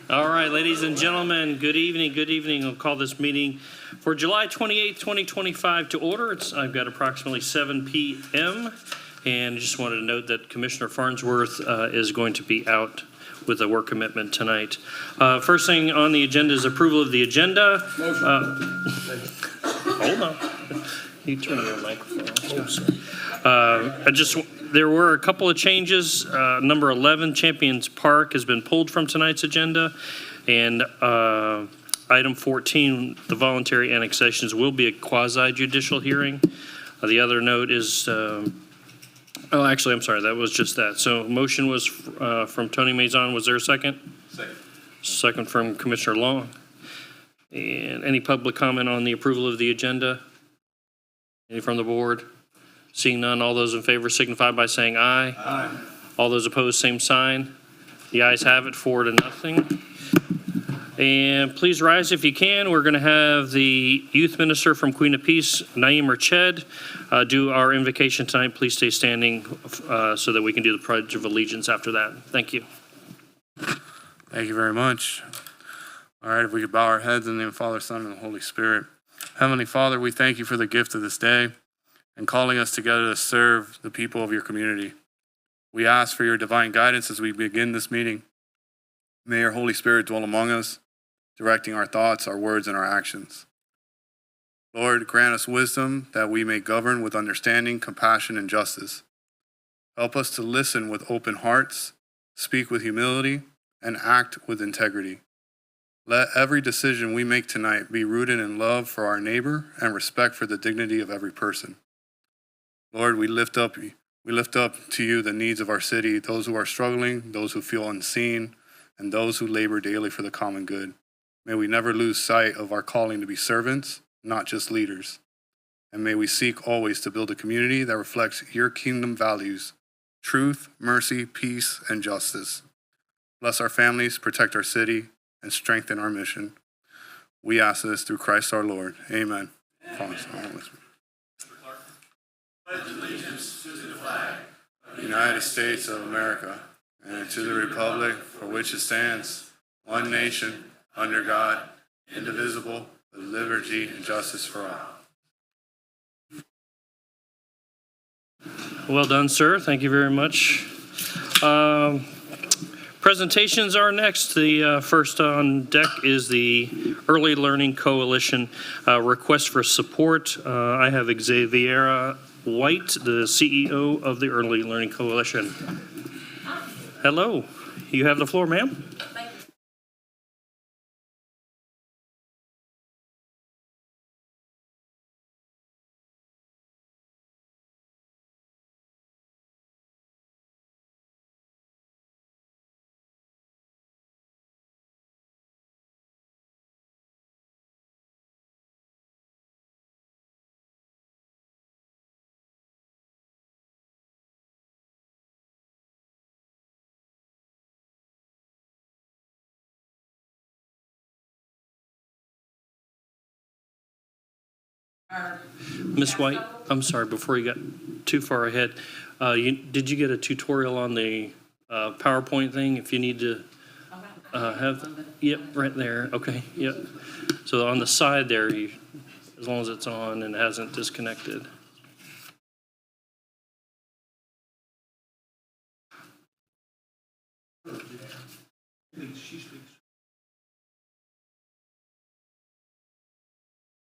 All right, ladies and gentlemen, good evening. Good evening. I'll call this meeting for July 28th, 2025 to order. I've got approximately 7 p.m. and just wanted to note that Commissioner Farnsworth is going to be out with a work commitment tonight. First thing on the agenda is approval of the agenda. Hold on. You turn your microphone off. There were a couple of changes. Number 11, Champions Park, has been pulled from tonight's agenda. And item 14, the voluntary annexations, will be a quasi-judicial hearing. The other note is, actually, I'm sorry, that was just that. So motion was from Tony Maison. Was there a second? Second. Second from Commissioner Long. And any public comment on the approval of the agenda? Any from the board? Seeing none, all those in favor signify by saying aye. Aye. All those opposed, same sign. The ayes have it, 4-0. And please rise if you can. We're going to have the youth minister from Queen of Peace, Naeem Rached, do our invocation tonight. Please stay standing so that we can do the Pledge of Allegiance after that. Thank you. Thank you very much. All right, if we could bow our heads in the name of the Father, Son, and the Holy Spirit. Heavenly Father, we thank you for the gift of this day and calling us together to serve the people of your community. We ask for your divine guidance as we begin this meeting. May your Holy Spirit dwell among us, directing our thoughts, our words, and our actions. Lord, grant us wisdom that we may govern with understanding, compassion, and justice. Help us to listen with open hearts, speak with humility, and act with integrity. Let every decision we make tonight be rooted in love for our neighbor and respect for the dignity of every person. Lord, we lift up to you the needs of our city, those who are struggling, those who feel unseen, and those who labor daily for the common good. May we never lose sight of our calling to be servants, not just leaders. And may we seek always to build a community that reflects your kingdom values, truth, mercy, peace, and justice. Bless our families, protect our city, and strengthen our mission. We ask this through Christ our Lord. Amen. Pledge allegiance to the flag of the United States of America and to the republic for which it stands, one nation, under God, indivisible, with liberty and justice for all. Well done, sir. Thank you very much. Presentations are next. The first on deck is the Early Learning Coalition request for support. I have Xaviera White, the CEO of the Early Learning Coalition. Hello. You have the floor, ma'am. Ms. White, I'm sorry, before you got too far ahead, did you get a tutorial on the PowerPoint thing? If you need to have, yep, right there. Okay, yep. So on the side there, as long as it's on and hasn't disconnected.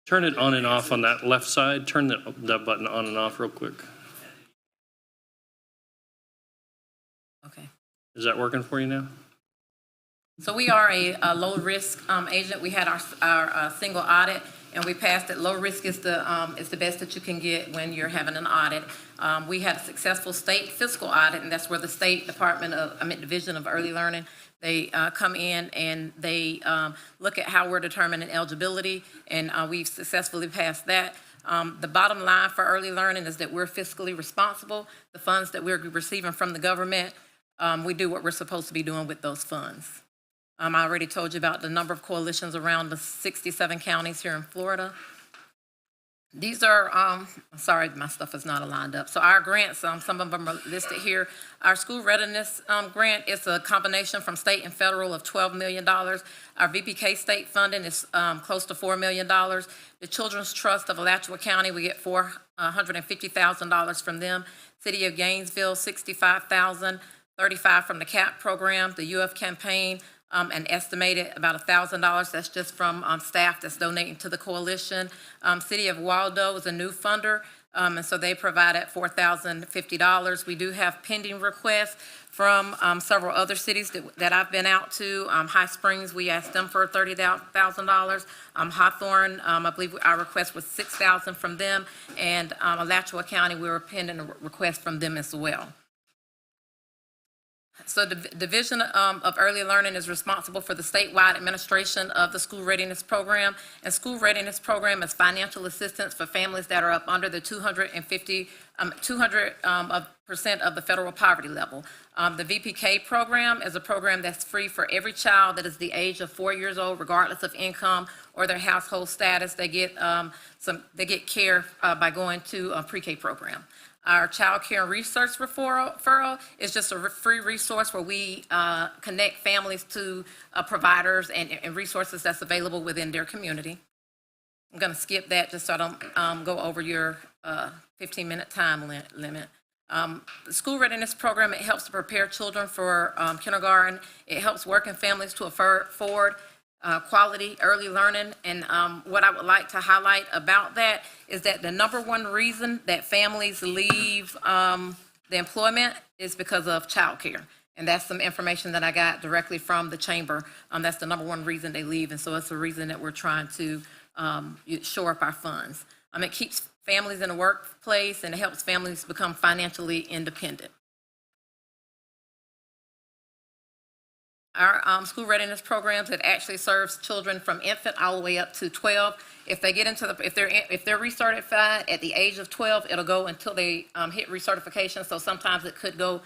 Turn it on and off on that left side. Turn that button on and off real quick. Okay. Is that working for you now? So we are a low-risk agent. We had our single audit, and we passed it. Low risk is the best that you can get when you're having an audit. We had a successful state fiscal audit, and that's where the State Division of Early Learning, they come in and they look at how we're determining eligibility, and we've successfully passed that. The bottom line for early learning is that we're fiscally responsible. The funds that we're receiving from the government, we do what we're supposed to be doing with those funds. I already told you about the number of coalitions around the 67 counties here in Florida. These are, sorry, my stuff is not aligned up. So our grants, some of them are listed here. Our school readiness grant is a combination from state and federal of $12 million. Our VPK state funding is close to $4 million. The Children's Trust of Alachua County, we get $450,000 from them. City of Gainesville, $65,000, $35,000 from the CAP program. The UF campaign, an estimated about $1,000. That's just from staff that's donating to the coalition. City of Waldo is a new funder, and so they provided $4,050. We do have pending requests from several other cities that I've been out to. High Springs, we asked them for $30,000. Hawthorne, I believe our request was $6,000 from them, and Alachua County, we were pending a request from them as well. So the Division of Early Learning is responsible for the statewide administration of the School Readiness Program. And School Readiness Program is financial assistance for families that are up under the 200% of the federal poverty level. The VPK program is a program that's free for every child that is the age of 4 years old, regardless of income or their household status. They get care by going to a pre-K program. Our Child Care and Research Referral is just a free resource where we connect families to providers and resources that's available within their community. I'm going to skip that just so I don't go over your 15-minute time limit. The School Readiness Program, it helps to prepare children for kindergarten. It helps working families to afford quality early learning, and what I would like to highlight about that is that the number one reason that families leave the employment is because of childcare, and that's some information that I got directly from the chamber. That's the number one reason they leave, and so it's the reason that we're trying to shore up our funds. It keeps families in the workplace, and it helps families become financially independent. Our school readiness programs, it actually serves children from infant all the way up to 12. If they get into if they're recertified at the age of 12, it'll go until they hit recertification. So sometimes it could go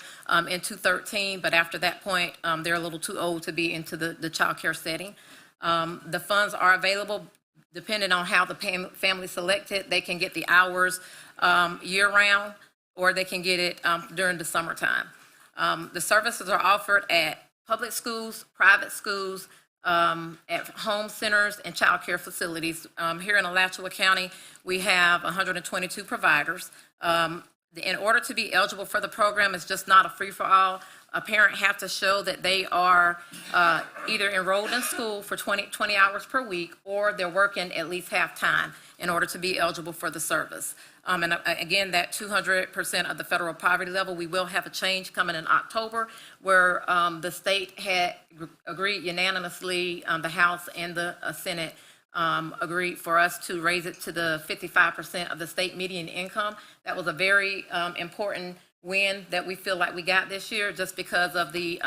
into 13, but after that point, they're a little too old to be into the child care setting. The funds are available depending on how the family selected. They can get the hours year-round, or they can get it during the summertime. The services are offered at public schools, private schools, at home centers and child care facilities. Here in Alachua County, we have 122 providers. In order to be eligible for the program, it's just not a free-for-all. A parent has to show that they are either enrolled in school for 20 hours per week, or they're working at least half-time in order to be eligible for the service. And again, that 200% of the federal poverty level, we will have a change coming in October, where the state had agreed unanimously, the House and the Senate agreed for us to raise it to the 55% of the state median income. That was a very important win that we feel like we got this year, just because of the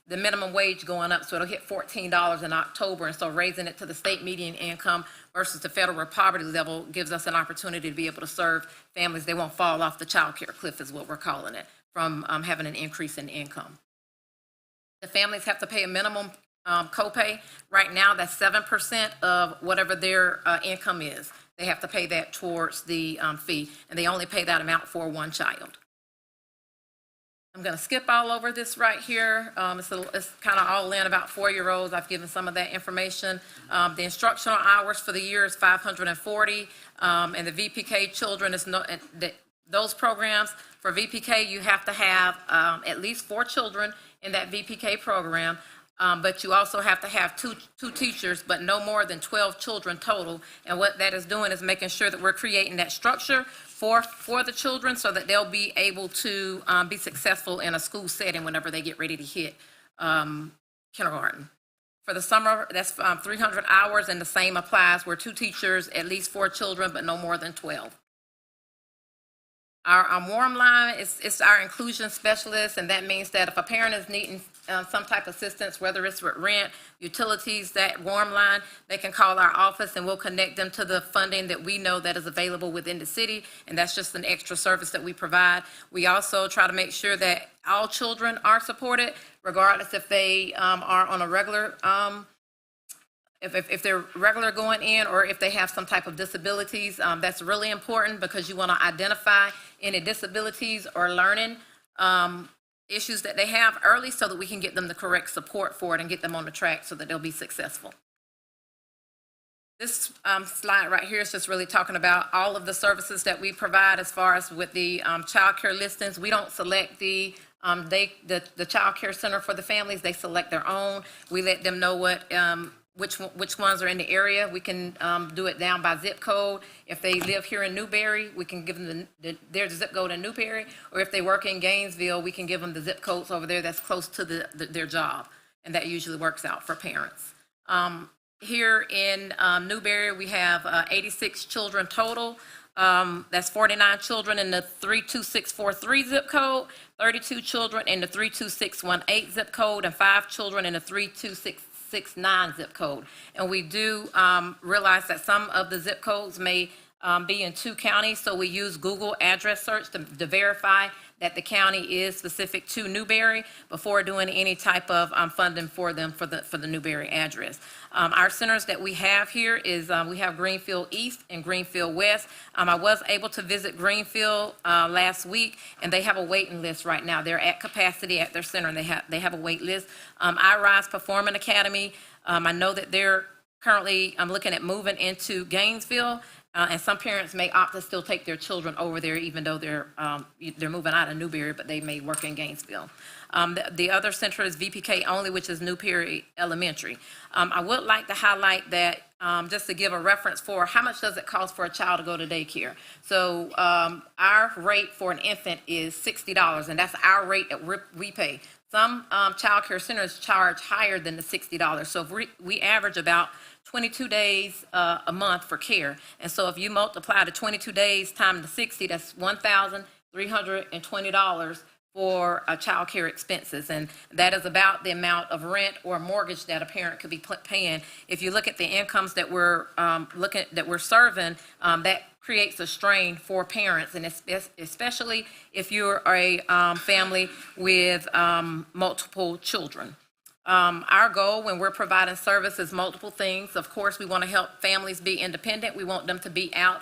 minimum wage going up, so it'll hit $14 in October, and so raising it to the state median income versus the federal poverty level gives us an opportunity to be able to serve families. They won't fall off the child care cliff, is what we're calling it, from having an increase in income. The families have to pay a minimum copay. Right now, that's 7% of whatever their income is. They have to pay that towards the fee, and they only pay that amount for one child. I'm going to skip all over this right here. It's kind of all in about 4-year-olds. I've given some of that information. The instructional hours for the year is 540, and the VPK children is those programs. For VPK, you have to have at least 4 children in that VPK program, but you also have to have two teachers, but no more than 12 children total. And what that is doing is making sure that we're creating that structure for the children, so that they'll be able to be successful in a school setting whenever they get ready to hit kindergarten. For the summer, that's 300 hours, and the same applies. We're 2 teachers, at least 4 children, but no more than 12. Our warm line is our inclusion specialist, and that means that if a parent is needing some type of assistance, whether it's with rent, utilities, that warm line, they can call our office and we'll connect them to the funding that we know that is available within the city, and that's just an extra service that we provide. We also try to make sure that all children are supported, regardless if they are on a regular if they're regular going in or if they have some type of disabilities. That's really important because you want to identify any disabilities or learning issues that they have early so that we can get them the correct support for it and get them on the track so that they'll be successful. This slide right here is just really talking about all of the services that we provide as far as with the child care listings. We don't select the child care center for the families. They select their own. We let them know what which ones are in the area. We can do it down by zip code. If they live here in Newberry, we can give them their zip code in Newberry, or if they work in Gainesville, we can give them the zip codes over there that's close to their job, and that usually works out for parents. Here in Newberry, we have 86 children total. That's 49 children in the 32643 zip code, 32 children in the 32618 zip code, and 5 children in the 32669 zip code. And we do realize that some of the zip codes may be in 2 counties, so we use Google address search to verify that the county is specific to Newberry before doing any type of funding for them for the Newberry address. Our centers that we have here is we have Greenfield East and Greenfield West. I was able to visit Greenfield last week, and they have a waiting list right now. They're at capacity at their center, and they have a wait list. I Rise Performing Academy, I know that they're currently looking at moving into Gainesville. And some parents may opt to still take their children over there, even though they're moving out of Newberry, but they may work in Gainesville. The other center is VPK only, which is Newberry Elementary. I would like to highlight that just to give a reference for how much does it cost for a child to go to daycare. So our rate for an infant is $60, and that's our rate that we pay. Some child care centers charge higher than the $60. So if we average about 22 days a month for care. And so if you multiply the 22 days times the 60, that's $1,320 for child care expenses. And that is about the amount of rent or mortgage that a parent could be paying. If you look at the incomes that we're serving, that creates a strain for parents, and especially if you're a family with multiple children. Our goal when we're providing service is multiple things. Of course, we want to help families be independent. We want them to be out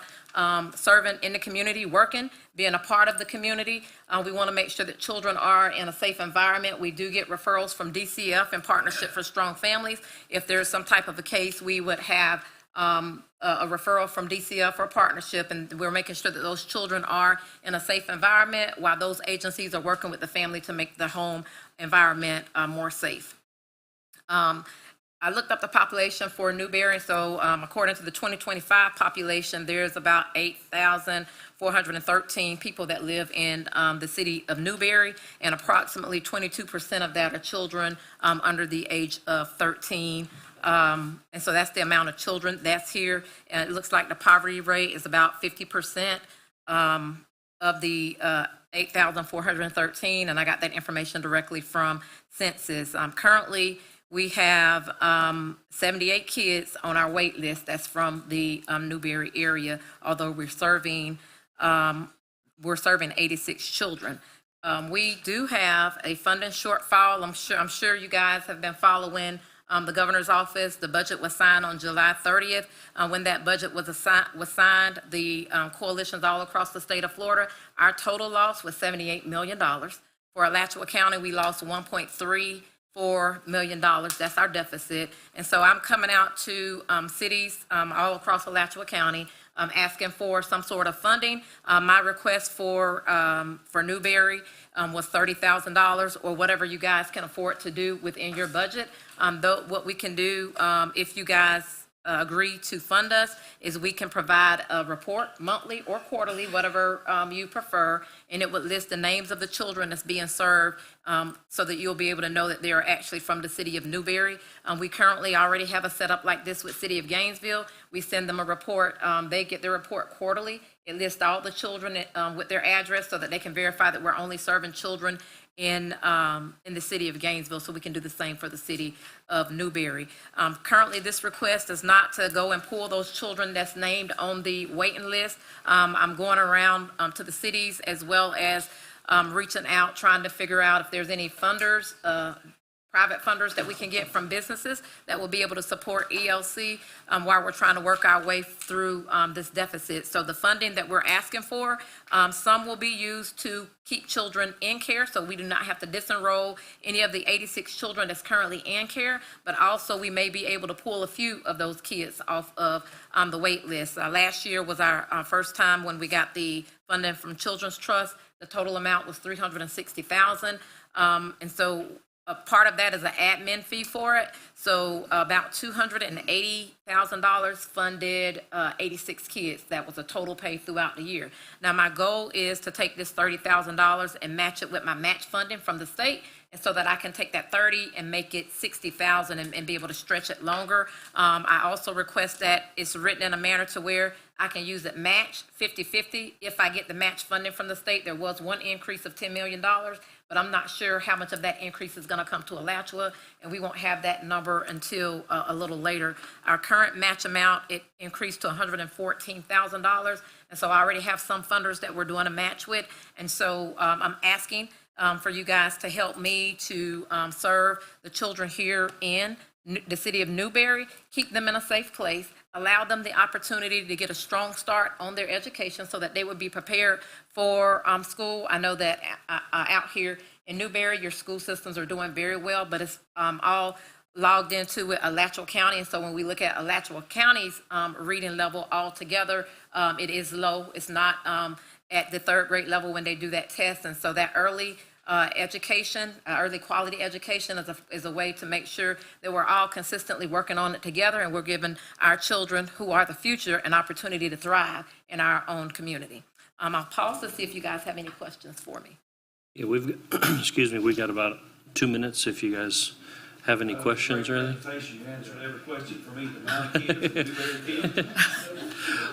serving in the community, working, being a part of the community. We want to make sure that children are in a safe environment. We do get referrals from DCF in Partnership for Strong Families. If there's some type of a case, we would have a referral from DCF or Partnership, and we're making sure that those children are in a safe environment while those agencies are working with the family to make the home environment more safe. I looked up the population for Newberry, so according to the 2025 population, there's about 8,413 people that live in the city of Newberry, and approximately 22% of that are children under the age of 13. And so that's the amount of children that's here. And it looks like the poverty rate is about 50% of the 8,413, and I got that information directly from Census. Currently, we have 78 kids on our wait list that's from the Newberry area, although we're serving 86 children. We do have a funding shortfall. I'm sure you guys have been following the governor's office. The budget was signed on July 30th. When that budget was signed, the coalitions all across the state of Florida, our total loss was $78 million. For Alachua County, we lost $1.34 million. That's our deficit. And so I'm coming out to cities all across Alachua County asking for some sort of funding. My request for Newberry was $30,000 or whatever you guys can afford to do within your budget. What we can do, if you guys agree to fund us is we can provide a report monthly or quarterly, whatever you prefer, and it would list the names of the children that's being served so that you'll be able to know that they are actually from the city of Newberry. We currently already have a setup like this with City of Gainesville. We send them a report. They get their report quarterly. It lists all the children with their address so that they can verify that we're only serving children in the city of Gainesville, so we can do the same for the city of Newberry. Currently, this request is not to go and pull those children that's named on the waiting list. I'm going around to the cities as well as reaching out, trying to figure out if there's any funders, private funders that we can get from businesses that will be able to support ELC while we're trying to work our way through this deficit. So the funding that we're asking for, some will be used to keep children in care, so we do not have to disenroll any of the 86 children that's currently in care, but also we may be able to pull a few of those kids off of the wait list. Last year was our first time when we got the funding from Children's Trust. The total amount was $360,000, and so a part of that is an admin fee for it. So about $280,000 funded 86 kids. That was a total pay throughout the year. Now, my goal is to take this $30,000 and match it with my match funding from the state, and so that I can take that 30 and make it 60,000 and be able to stretch it longer. I also request that it's written in a manner to where I can use it match 50-50 if I get the match funding from the state. There was one increase of $10 million, but I'm not sure how much of that increase is going to come to Alachua, and we won't have that number until a little later. Our current match amount, it increased to $114,000, and so I already have some funders that we're doing a match with, and so I'm asking for you guys to help me to serve the children here in the city of Newberry, keep them in a safe place, allow them the opportunity to get a strong start on their education so that they would be prepared for school. I know that out here in Newberry, your school systems are doing very well, but it's all logged into Alachua County. And so when we look at Alachua County's reading level altogether, it is low. It's not at the third grade level when they do that test. And so that early education, early quality education is a way to make sure that we're all consistently working on it together, and we're giving our children, who are the future, an opportunity to thrive in our own community. I'll pause to see if you guys have any questions for me. Yeah, we've excuse me, we've got about 2 minutes if you guys have any questions or anything. Presentation, you answered every question for me, my kids, kids.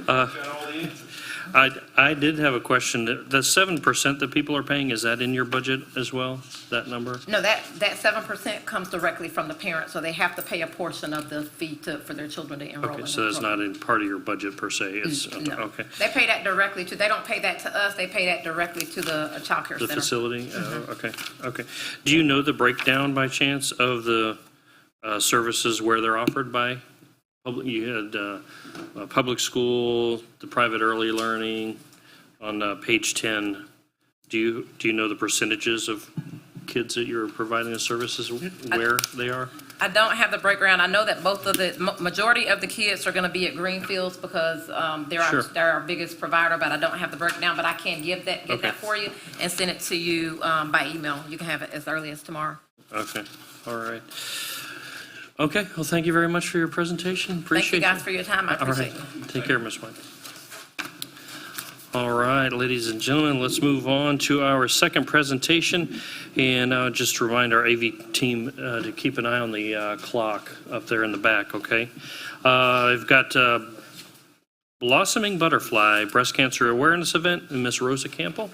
Got all the answers. I did have a question. The 7% that people are paying, is that in your budget as well, that number? No, that 7% comes directly from the parents, so they have to pay a portion of the fee for their children to enroll in Okay, the so that's program. not in part of your budget per se, it's, No. okay. They pay that directly they don't pay that to us, they pay that directly to the child care The center. facility? Okay. Do you know the breakdown by chance of the services where they're offered by? You had public school, the private early learning on page 10. Do you know the percentages of kids that you're providing the services, where they are? I don't have the breakdown. I know that both of the majority of the kids are going to be at Greenfields because Sure. they're our biggest provider, but I don't have the breakdown. But I can get Okay. that for you and send it to you by email. You can have it as early as tomorrow. Okay, all right. Okay, well, thank you very much for your presentation. Appreciate it. Thank you guys for your time. I All right, appreciate it. take care, Ms. White. All right, ladies and gentlemen, let's move on to our second presentation. And just to remind our AV team to keep an eye on the clock up there in the back, okay? I've got Blossoming Butterfly Breast Cancer Awareness Event, and Miss Rosa Campbell.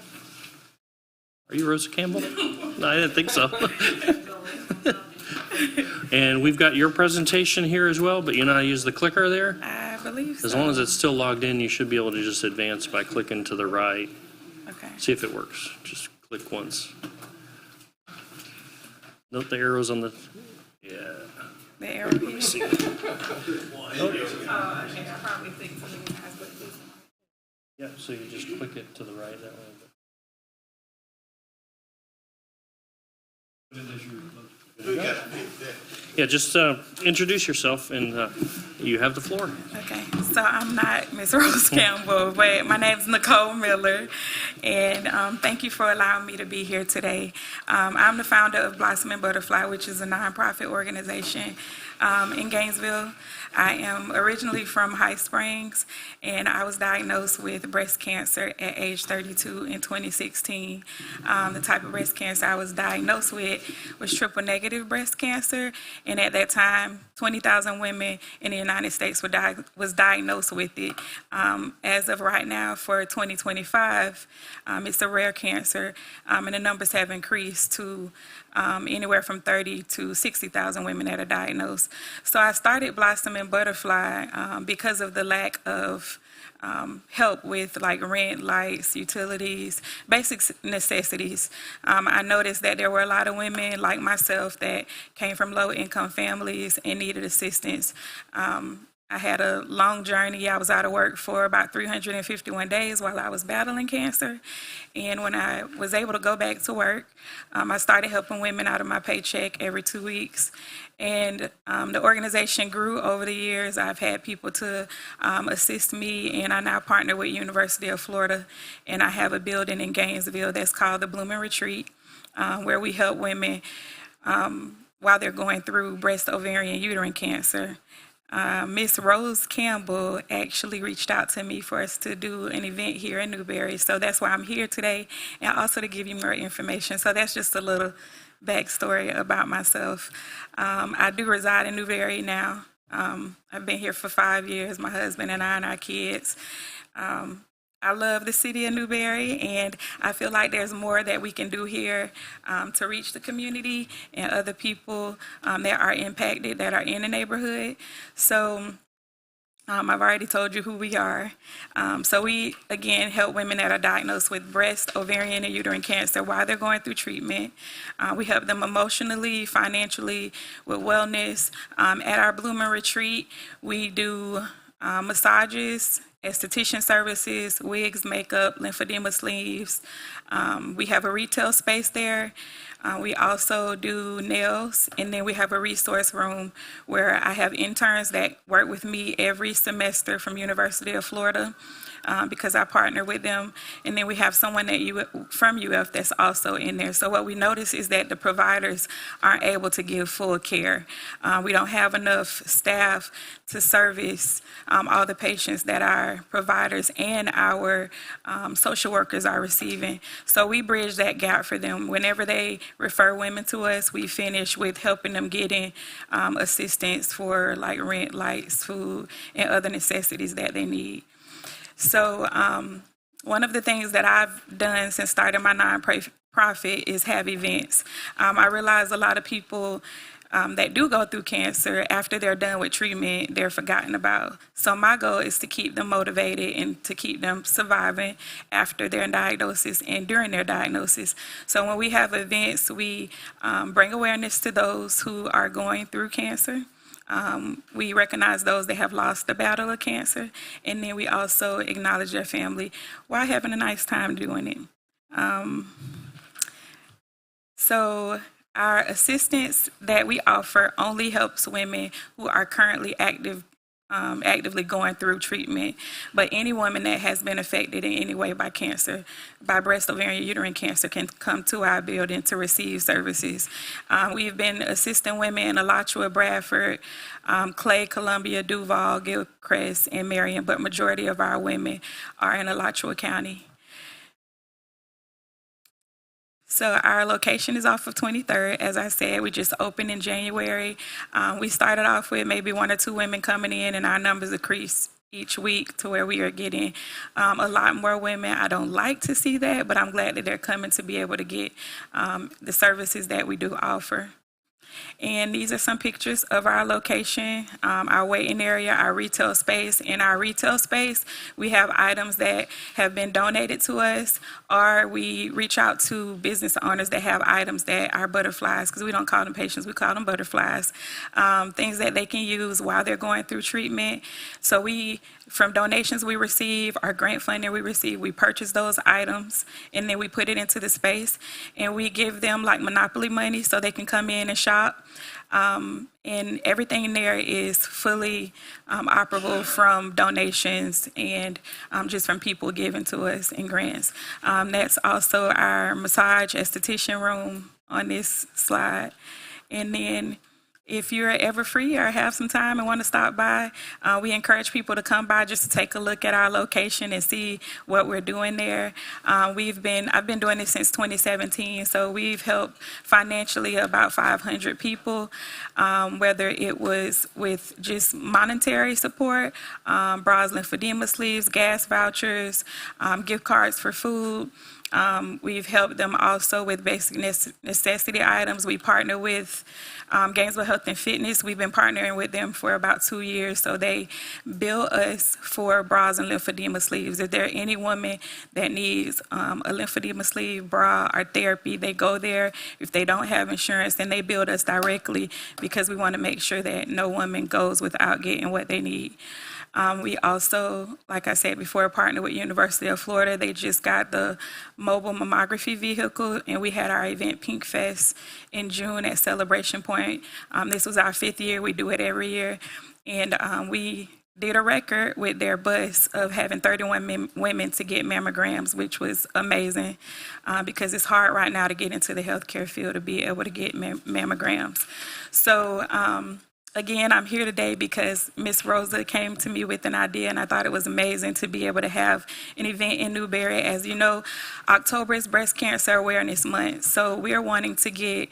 Are you Rosa Campbell? No, I didn't think so. And we've got your presentation here as well, but you know how to use the clicker there? I believe so. As long as it's still logged in, you should be able to just advance by clicking to the right. Okay. See if it works. Just click once. Note the arrows on the, yeah. The arrow here. Let's see. I probably think some of you guys would do. Yeah, so you just click it to the right that way. Yeah, just introduce yourself and you have the floor. Okay, so I'm not Miss Rose Campbell, but my name's Nicole Miller, and thank you for allowing me to be here today. I'm the founder of Blossoming Butterfly, which is a nonprofit organization in Gainesville. I am originally from High Springs, and I was diagnosed with breast cancer at age 32 in 2016. The type of breast cancer I was diagnosed with was triple negative breast cancer, and at that time, 20,000 women in the United States was diagnosed with it. As of right now, for 2025, it's a rare cancer, and the numbers have increased to anywhere from 30 to 60,000 women that are diagnosed. So I started Blossom and Butterfly because of the lack of help with like rent, lights, utilities, basic necessities. I noticed that there were a lot of women like myself that came from low-income families and needed assistance. I had a long journey. I was out of work for about 351 days while I was battling cancer. And when I was able to go back to work, I started helping women out of my paycheck every 2 weeks. And the organization grew over the years. I've had people to assist me, and I now partner with University of Florida. And I have a building in Gainesville that's called the Blooming Retreat, where we help women while they're going through breast, ovarian, uterine cancer. Miss Rose Campbell actually reached out to me for us to do an event here in Newberry. So that's why I'm here today, and also to give you more information. So that's just a little backstory about myself. I do reside in Newberry now. I've been here for 5 years, my husband and I and our kids. I love the city of Newberry, and I feel like there's more that we can do here to reach the community and other people that are impacted, that are in the neighborhood. So I've already told you who we are. So we, again, help women that are diagnosed with breast, ovarian, and uterine cancer while they're going through treatment. We help them emotionally, financially, with wellness. At our Bloomer Retreat, we do massages, esthetician services, wigs, makeup, lymphedema sleeves. We have a retail space there. We also do nails, and then we have a resource room where I have interns that work with me every semester from University of Florida because I partner with them. And then we have someone from UF that's also in there. So what we notice is that the providers aren't able to give full care. We don't have enough staff to service all the patients that our providers and our social workers are receiving. So we bridge that gap for them. Whenever they refer women to us, we finish with helping them getting assistance for like rent, lights, food, and other necessities that they need. So one of the things that I've done since starting my nonprofit is have events. I realize a lot of people that do go through cancer, after they're done with treatment, they're forgotten about. So my goal is to keep them motivated and to keep them surviving after their diagnosis and during their diagnosis. So when we have events, we bring awareness to those who are going through cancer. We recognize those that have lost the battle of cancer, and then we also acknowledge their family while having a nice time doing it. So our assistance that we offer only helps women who are currently actively going through treatment. But any woman that has been affected in any way by cancer, by breast, ovarian, uterine cancer, can come to our building to receive services. We've been assisting women in Alachua, Bradford, Clay, Columbia, Duval, Gilchrist, and Marion, but majority of our women are in Alachua County. So our location is off of 23rd. As I said, we just opened in January. We started off with maybe 1 or 2 women coming in, and our numbers increased each week to where we are getting a lot more women. I don't like to see that, but I'm glad that they're coming to be able to get the services that we do offer. And these are some pictures of our location, our waiting area, our retail space. In our retail space, we have items that have been donated to us, or we reach out to business owners that have items that are butterflies, because we don't call them patients, we call them butterflies, things that they can use while they're going through treatment. So from donations we receive, our grant funding we receive, we purchase those items, and then we put it into the space, and we give them like monopoly money so they can come in and shop. And everything in there is fully operable from donations and just from people giving to us in grants. That's also our massage esthetician room on this slide. And then if you're ever free or have some time and want to stop by, we encourage people to come by just to take a look at our location and see what we're doing there. I've been doing this since 2017, so we've helped financially about 500 people, whether it was with just monetary support, bras, lymphedema sleeves, gas vouchers, gift cards for food. We've helped them also with basic necessity items. We partner with Gainesville Health and Fitness. We've been partnering with them for about 2 years, so they bill us for bras and lymphedema sleeves. If there are any woman that needs a lymphedema sleeve, bra, or therapy, they go there. If they don't have insurance, then they bill us directly because we want to make sure that no woman goes without getting what they need. We also, like I said before, partner with University of Florida. They just got the mobile mammography vehicle, and we had our event Pink Fest in June at Celebration Point. This was our 5th year. We do it every year. And we did a record with their bus of having 31 women to get mammograms, which was amazing because it's hard right now to get into the healthcare field to be able to get mammograms. So, again, I'm here today because Miss Rosa came to me with an idea, and I thought it was amazing to be able to have an event in Newberry. As you know, October is Breast Cancer Awareness Month, so we're wanting to get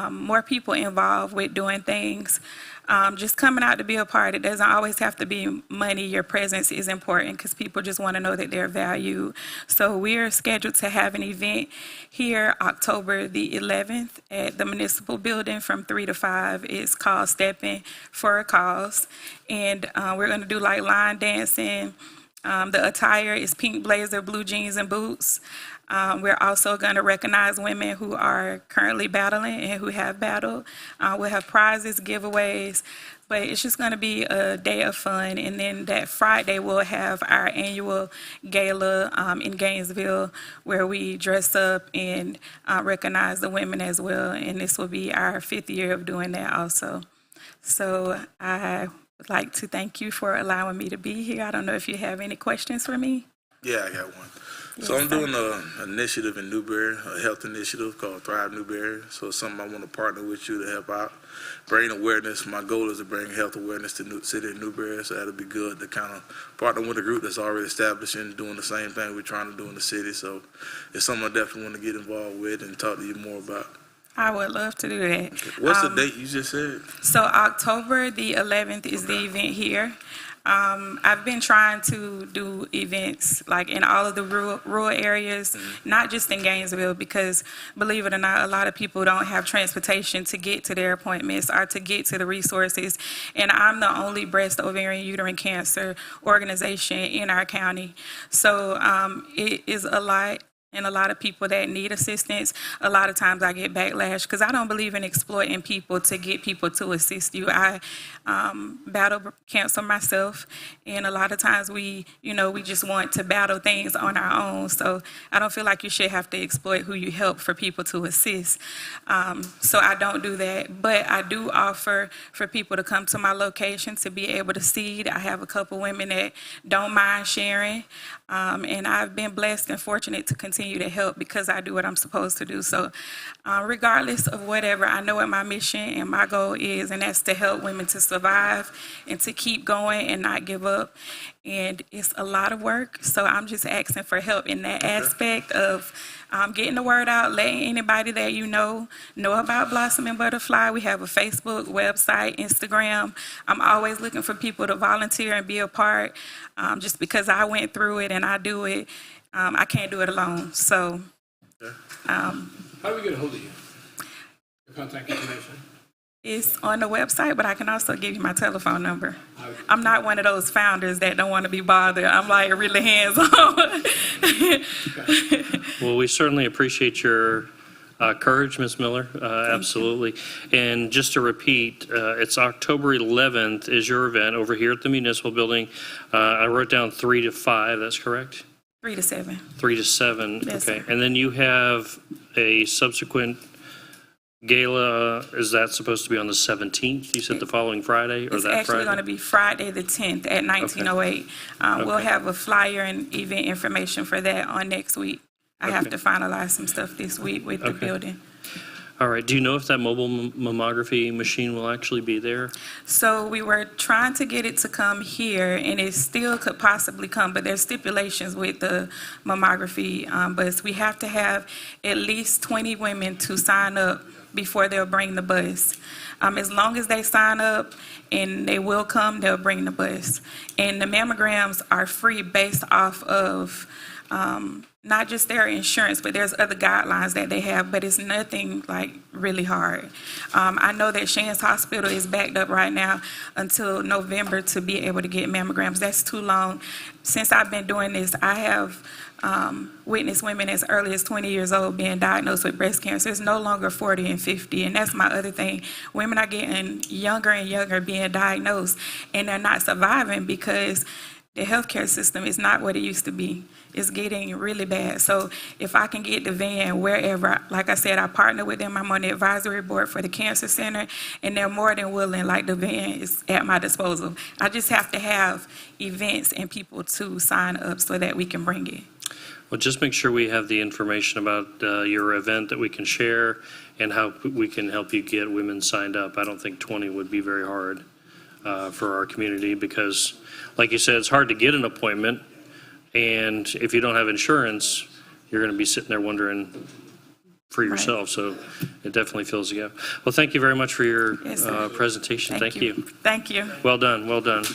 more people involved with doing things. Just coming out to be a part. It doesn't always have to be money. Your presence is important because people just want to know that they're valued. So we're scheduled to have an event here October the 11th at the Municipal Building from 3 to 5. It's called Stepping for a Cause. And we're going to do like line dancing. The attire is pink blazer, blue jeans, and boots. We're also going to recognize women who are currently battling and who have battled. We'll have prizes, giveaways, but it's just going to be a day of fun. And then that Friday, we'll have our annual gala in Gainesville where we dress up and recognize the women as well. And this will be our 5th year of doing that also. So I would like to thank you for allowing me to be here. I don't know if you have any questions for me. Yeah, I got one. So I'm doing an initiative in Newberry, a health initiative called Thrive Newberry. So it's something I want to partner with you to help out, bring awareness. My goal is to bring health awareness to the city of Newberry, so that'll be good to kind of partner with a group that's already established and doing the same thing we're trying to do in the city. So it's something I definitely want to get involved with and talk to you more about. I would love to do that. Okay. What's the date you just said? So October the 11th is the event here. I've been trying to do events like in all of the rural areas, not just in Gainesville, because believe it or not, a lot of people don't have transportation to get to their appointments or to get to the resources. And I'm the only breast, ovarian, uterine cancer organization in our county. So it is a lot. And a lot of people that need assistance, a lot of times I get backlash because I don't believe in exploiting people to get people to assist you. I battle cancer myself, and a lot of times we just want to battle things on our own. So I don't feel like you should have to exploit who you help for people to assist. So I don't do that, but I do offer for people to come to my location to be able to seed. I have a couple women that don't mind sharing, and I've been blessed and fortunate to continue to help because I do what I'm supposed to do. So regardless of whatever, I know what my mission and my goal is, and that's to help women to survive and to keep going and not give up. And it's a lot of work, so I'm just asking for help in that aspect of getting the word out, letting anybody that you know about Blossom and Butterfly. We have a Facebook, website, Instagram. I'm always looking for people to volunteer and be a part. Just because I went through it and I do it, I can't do it alone. So, how do we get a hold of you? Your contact information? It's on the website, but I can also give you my telephone number. I'm not one of those founders that don't want to be bothered. I'm like really hands-on. Well, we certainly appreciate your courage, Ms. Miller, absolutely. And just to repeat, it's October 11th is your event over here at the Municipal Building. I wrote down 3 to 5, that's correct? 3 to 7. 3 to 7, Yes, okay. sir. And then you have a subsequent gala, is that supposed to be on the 17th? You said the following Friday, or It's that actually Friday? going to be Friday the 10th at 1908. We'll Okay. have a flyer and event information for that on next week. I have Okay. to finalize some stuff this week with the Okay. building. All right, do you know if that mobile mammography machine will actually be there? So we were trying to get it to come here, and it still could possibly come, but there's stipulations with the mammography bus. We have to have at least 20 women to sign up before they'll bring the bus. As long as they sign up and they will come, they'll bring the bus. And the mammograms are free based off of not just their insurance, but there's other guidelines that they have, but it's nothing like really hard. I know that Shands Hospital is backed up right now until November to be able to get mammograms. That's too long. Since I've been doing this, I have witnessed women as early as 20 years old being diagnosed with breast cancer. It's no longer 40 and 50, and that's my other thing. Women are getting younger and younger being diagnosed, and they're not surviving because the healthcare system is not what it used to be. It's getting really bad. So if I can get the van wherever, like I said, I partner with them. I'm on the advisory board for the cancer center, and they're more than willing. Like, the van is at my disposal. I just have to have events and people to sign up so that we can bring it. Well, just make sure we have the information about your event that we can share and how we can help you get women signed up. I don't think 20 would be very hard for our community because, like you said, it's hard to get an appointment. And if you don't have insurance, you're going to be sitting there wondering for yourself. Right. So it definitely fills the gap. Well, thank you very much for your presentation. Thank you. Thank you. Well done. Well done.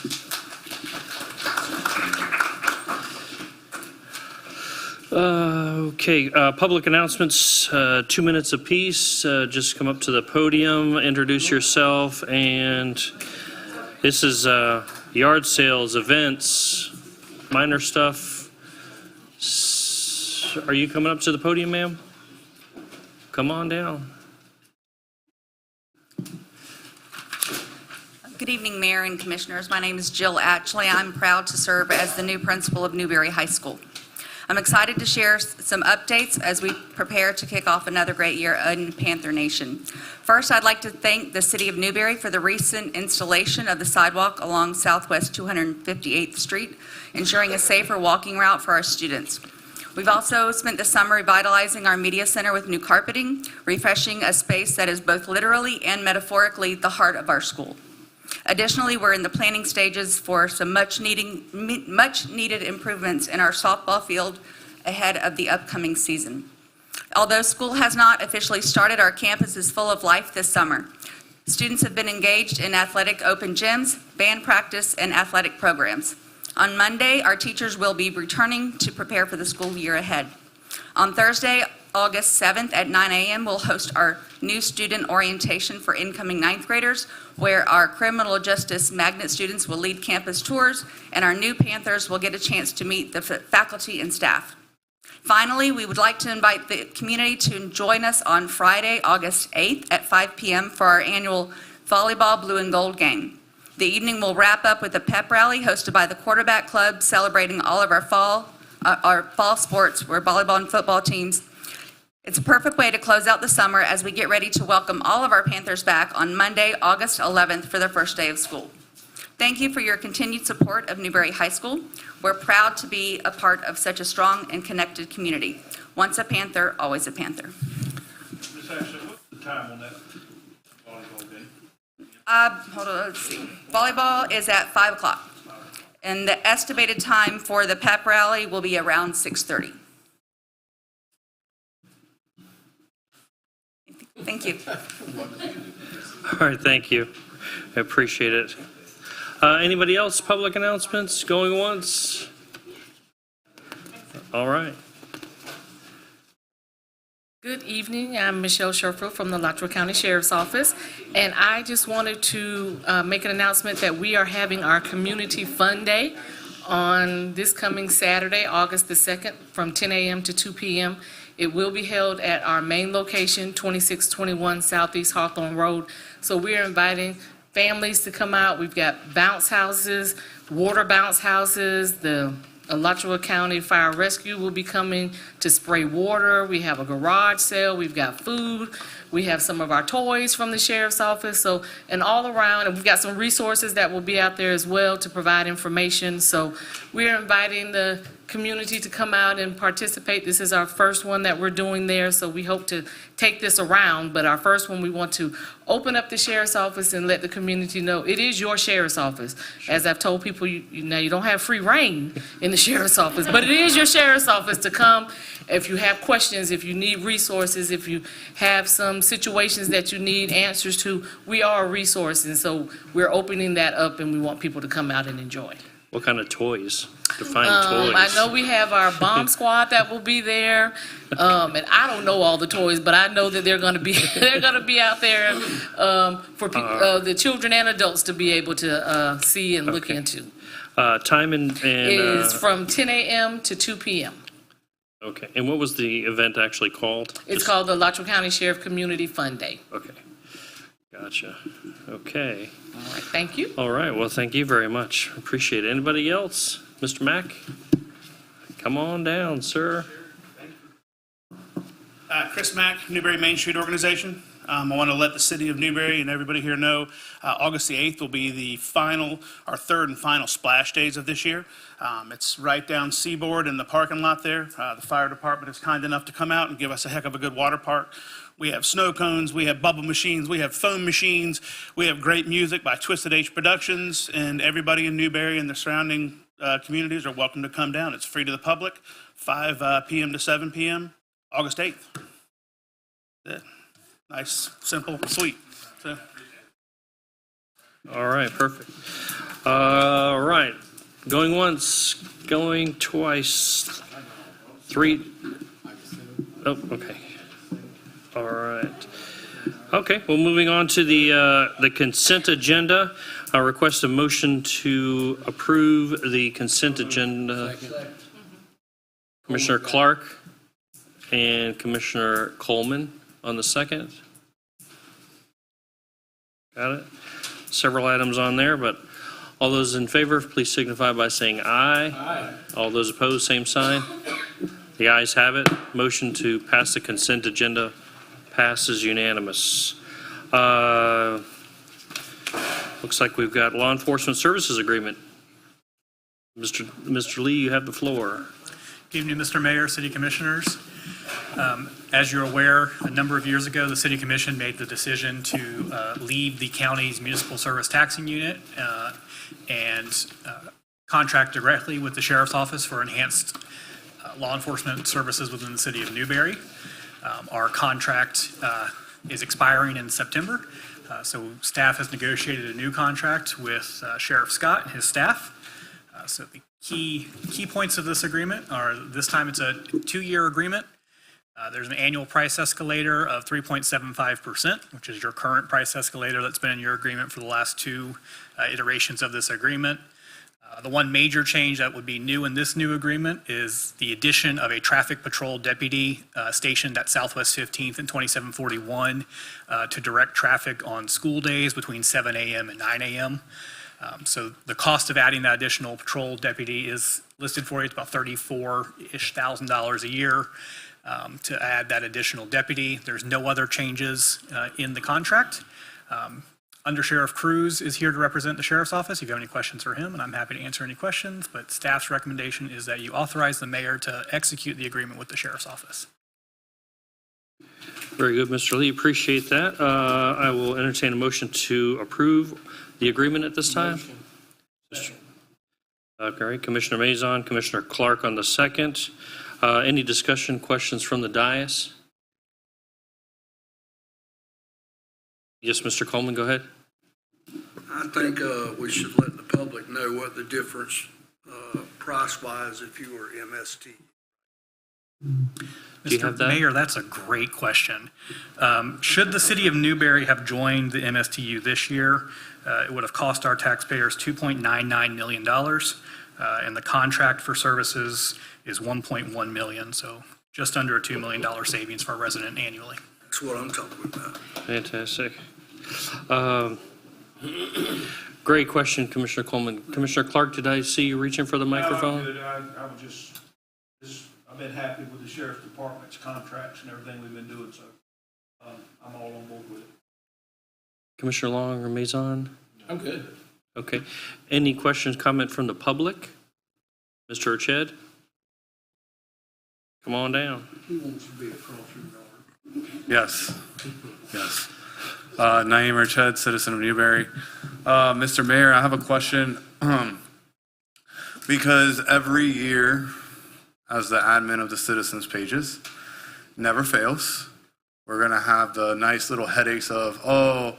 Okay, public announcements, 2 minutes apiece. Just come up to the podium, introduce yourself, and this is yard sales, events, minor stuff. Are you coming up to the podium, ma'am? Come on down. Good evening, Mayor and Commissioners. My name is Jill Atchley. I'm proud to serve as the new principal of Newberry High School. I'm excited to share some updates as we prepare to kick off another great year in Panther Nation. First, I'd like to thank the City of Newberry for the recent installation of the sidewalk along Southwest 258th Street, ensuring a safer walking route for our students. We've also spent the summer revitalizing our media center with new carpeting, refreshing a space that is both literally and metaphorically the heart of our school. Additionally, we're in the planning stages for some much needed improvements in our softball field ahead of the upcoming season. Although school has not officially started, our campus is full of life this summer. Students have been engaged in athletic open gyms, band practice, and athletic programs. On Monday, our teachers will be returning to prepare for the school year ahead. On Thursday, August 7th at 9 a.m., we'll host our new student orientation for incoming ninth graders, where our criminal justice magnet students will lead campus tours, and our new Panthers will get a chance to meet the faculty and staff. Finally, we would like to invite the community to join us on Friday, August 8th at 5 p.m. for our annual volleyball blue and gold game. The evening will wrap up with a pep rally hosted by the quarterback club, celebrating all of our fall sports, where volleyball and football teams. It's a perfect way to close out the summer as we get ready to welcome all of our Panthers back on Monday, August 11th for their first day of school. Thank you for your continued support of Newberry High School. We're proud to be a part of such a strong and connected community. Once a Panther, always a Panther. Ms. Ashley, what's the time on that volleyball game? Hold on, let's see. Volleyball is at 5 o'clock. And the estimated time for the pep rally will be around 6:30. Thank you. All right, thank you. I appreciate it. Anybody else, public announcements, going once? All right. Good evening. I'm Michelle Sherfield from the Alachua County Sheriff's Office, and I just wanted to make an announcement that we are having our Community Fun Day on this coming Saturday, August the 2nd, from 10 a.m. to 2 p.m. It will be held at our main location, 2621 Southeast Hawthorne Road. So we're inviting families to come out. We've got bounce houses, water bounce houses. The Alachua County Fire Rescue will be coming to spray water. We have a garage sale. We've got food. We have some of our toys from the sheriff's office, so, and all around, and we've got some resources that will be out there as well to provide information. So we're inviting the community to come out and participate. This is our first one that we're doing there, so we hope to take this around. But our first one, we want to open up the sheriff's office and let the community know it is your sheriff's office. As I've told people, now you don't have free reign in the sheriff's office, but it is your sheriff's office to come. If you have questions, if you need resources, if you have some situations that you need answers to, we are a resource, and so we're opening that up, and we want people to come out and enjoy. What kind of toys? Define toys. I know we have our bomb squad that will be there, and I don't know all the toys, but I know that they're going to be out there for the children and adults to be able to see and look into. Time and Is from 10 a.m. to 2 p.m. Okay, and what was the event actually called? It's called the Luttrell County Sheriff Community Fun Day. Okay, gotcha. Okay. All right, thank you. All right, well, thank you very much. Appreciate it. Anybody else? Mr. Mack? Come on down, sir. Chris Mack, Newberry Main Street Organization. I want to let the city of Newberry and everybody here know August the 8th will be the our third and final splash days of this year. It's right down Seaboard in the parking lot there. The fire department is kind enough to come out and give us a heck of a good water park. We have snow cones, we have bubble machines, we have foam machines, we have great music by Twisted H Productions, and everybody in Newberry and the surrounding communities are welcome to come down. It's free to the public, 5 p.m. to 7 p.m., August 8th. Yeah. Nice, simple, sweet. So. All right, perfect. All right, going once, going twice, 3. Oh, okay. All right. Okay, well, moving on to the consent agenda. I request a motion to approve the consent agenda. Commissioner Clark and Commissioner Coleman on the second. Got it? Several items on there, but all those in favor, please signify by saying aye. Aye. All those opposed, same sign. The ayes have it. Motion to pass the consent agenda passes unanimous. Looks like we've got law enforcement services agreement. Mr. Lee, you have the floor. Good evening, Mr. Mayor, City Commissioners. As you're aware, a number of years ago, the City Commission made the decision to leave the county's municipal service taxing unit and contract directly with the Sheriff's Office for enhanced law enforcement services within the City of Newberry. Our contract is expiring in September, so staff has negotiated a new contract with Sheriff Scott and his staff. So the key points of this agreement are, this time it's a 2-year agreement. There's an annual price escalator of 3.75%, which is your current price escalator that's been in your agreement for the last 2 iterations of this agreement. The one major change that would be new in this new agreement is the addition of a traffic patrol deputy stationed at Southwest 15th and 2741 to direct traffic on school days between 7 a.m. and 9 a.m. So the cost of adding that additional patrol deputy is listed for you. It's about $34,000-ish a year to add that additional deputy. There's no other changes in the contract. Under Sheriff Cruz is here to represent the Sheriff's Office. If you have any questions for him, and I'm happy to answer any questions, but staff's recommendation is that you authorize the mayor to execute the agreement with the Sheriff's Office. Very good, Mr. Lee. Appreciate that. I will entertain a motion to approve the agreement at this time. Okay, Commissioner Mazon, Commissioner Clark on the second. Any discussion, questions from the dais? Yes, Mr. Coleman, go ahead. I think we should let the public know what the difference price-wise if you were MST. Do you have that? Mayor, that's a great question. Should the city of Newberry have joined the MSTU this year, it would have cost our taxpayers $2.99 million, and the contract for services is $1.1 million, so just under a $2 million savings for a resident annually. That's what I'm talking about. Fantastic. Great question, Commissioner Coleman. Commissioner Clark, did I see you reaching for the microphone? No, I'm good. I was just, I've been happy with the sheriff's department's contracts and everything we've been doing, so I'm all on board with it. Commissioner Long or Maison? I'm good. Okay. Any questions, comment from the public? Mr. Ched? Come on down. Who wants to be a crossroad guard? Yes, yes. Naeem Erched, citizen of Newberry. Mr. Mayor, I have a question. Because every year, as the admin of the citizens pages, never fails, we're going to have the nice little headaches of, oh,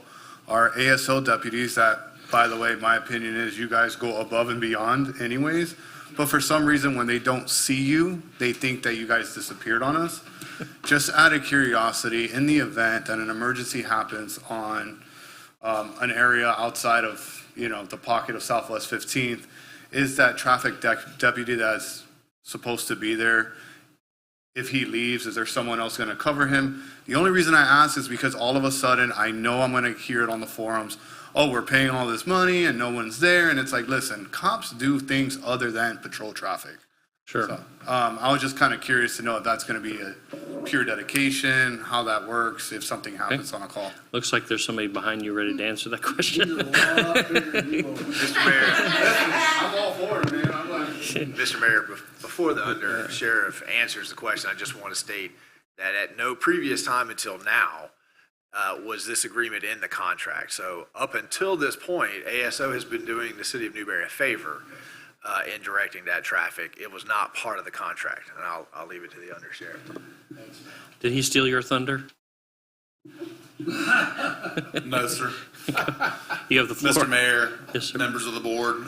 our ASO deputies that, by the way, my opinion is you guys go above and beyond anyways. But for some reason, when they don't see you, they think that you guys disappeared on us. Just out of curiosity, in the event that an emergency happens on an area outside of, the pocket of Southwest 15th, is that traffic deputy that's supposed to be there, if he leaves, is there someone else going to cover him? The only reason I ask is because all of a sudden, I know I'm going to hear it on the forums, oh, we're paying all this money and no one's there. And it's like, listen, cops do things other than patrol traffic. Sure. So, I was just kind of curious to know if that's going to be a pure dedication, how that works, if something happens on a call. Looks like there's somebody behind you ready to answer that question. Mr. Mayor, I'm all for it, man. I'm like, Mr. Mayor, before the under sheriff answers the question, I just want to state that at no previous time until now was this agreement in the contract. So up until this point, ASO has been doing the city of Newberry a favor in directing that traffic. It was not part of the contract, and I'll leave it to the undersheriff. Did he steal your thunder? No, sir. You have the floor. Mr. Mayor, Yes, sir. members of the board,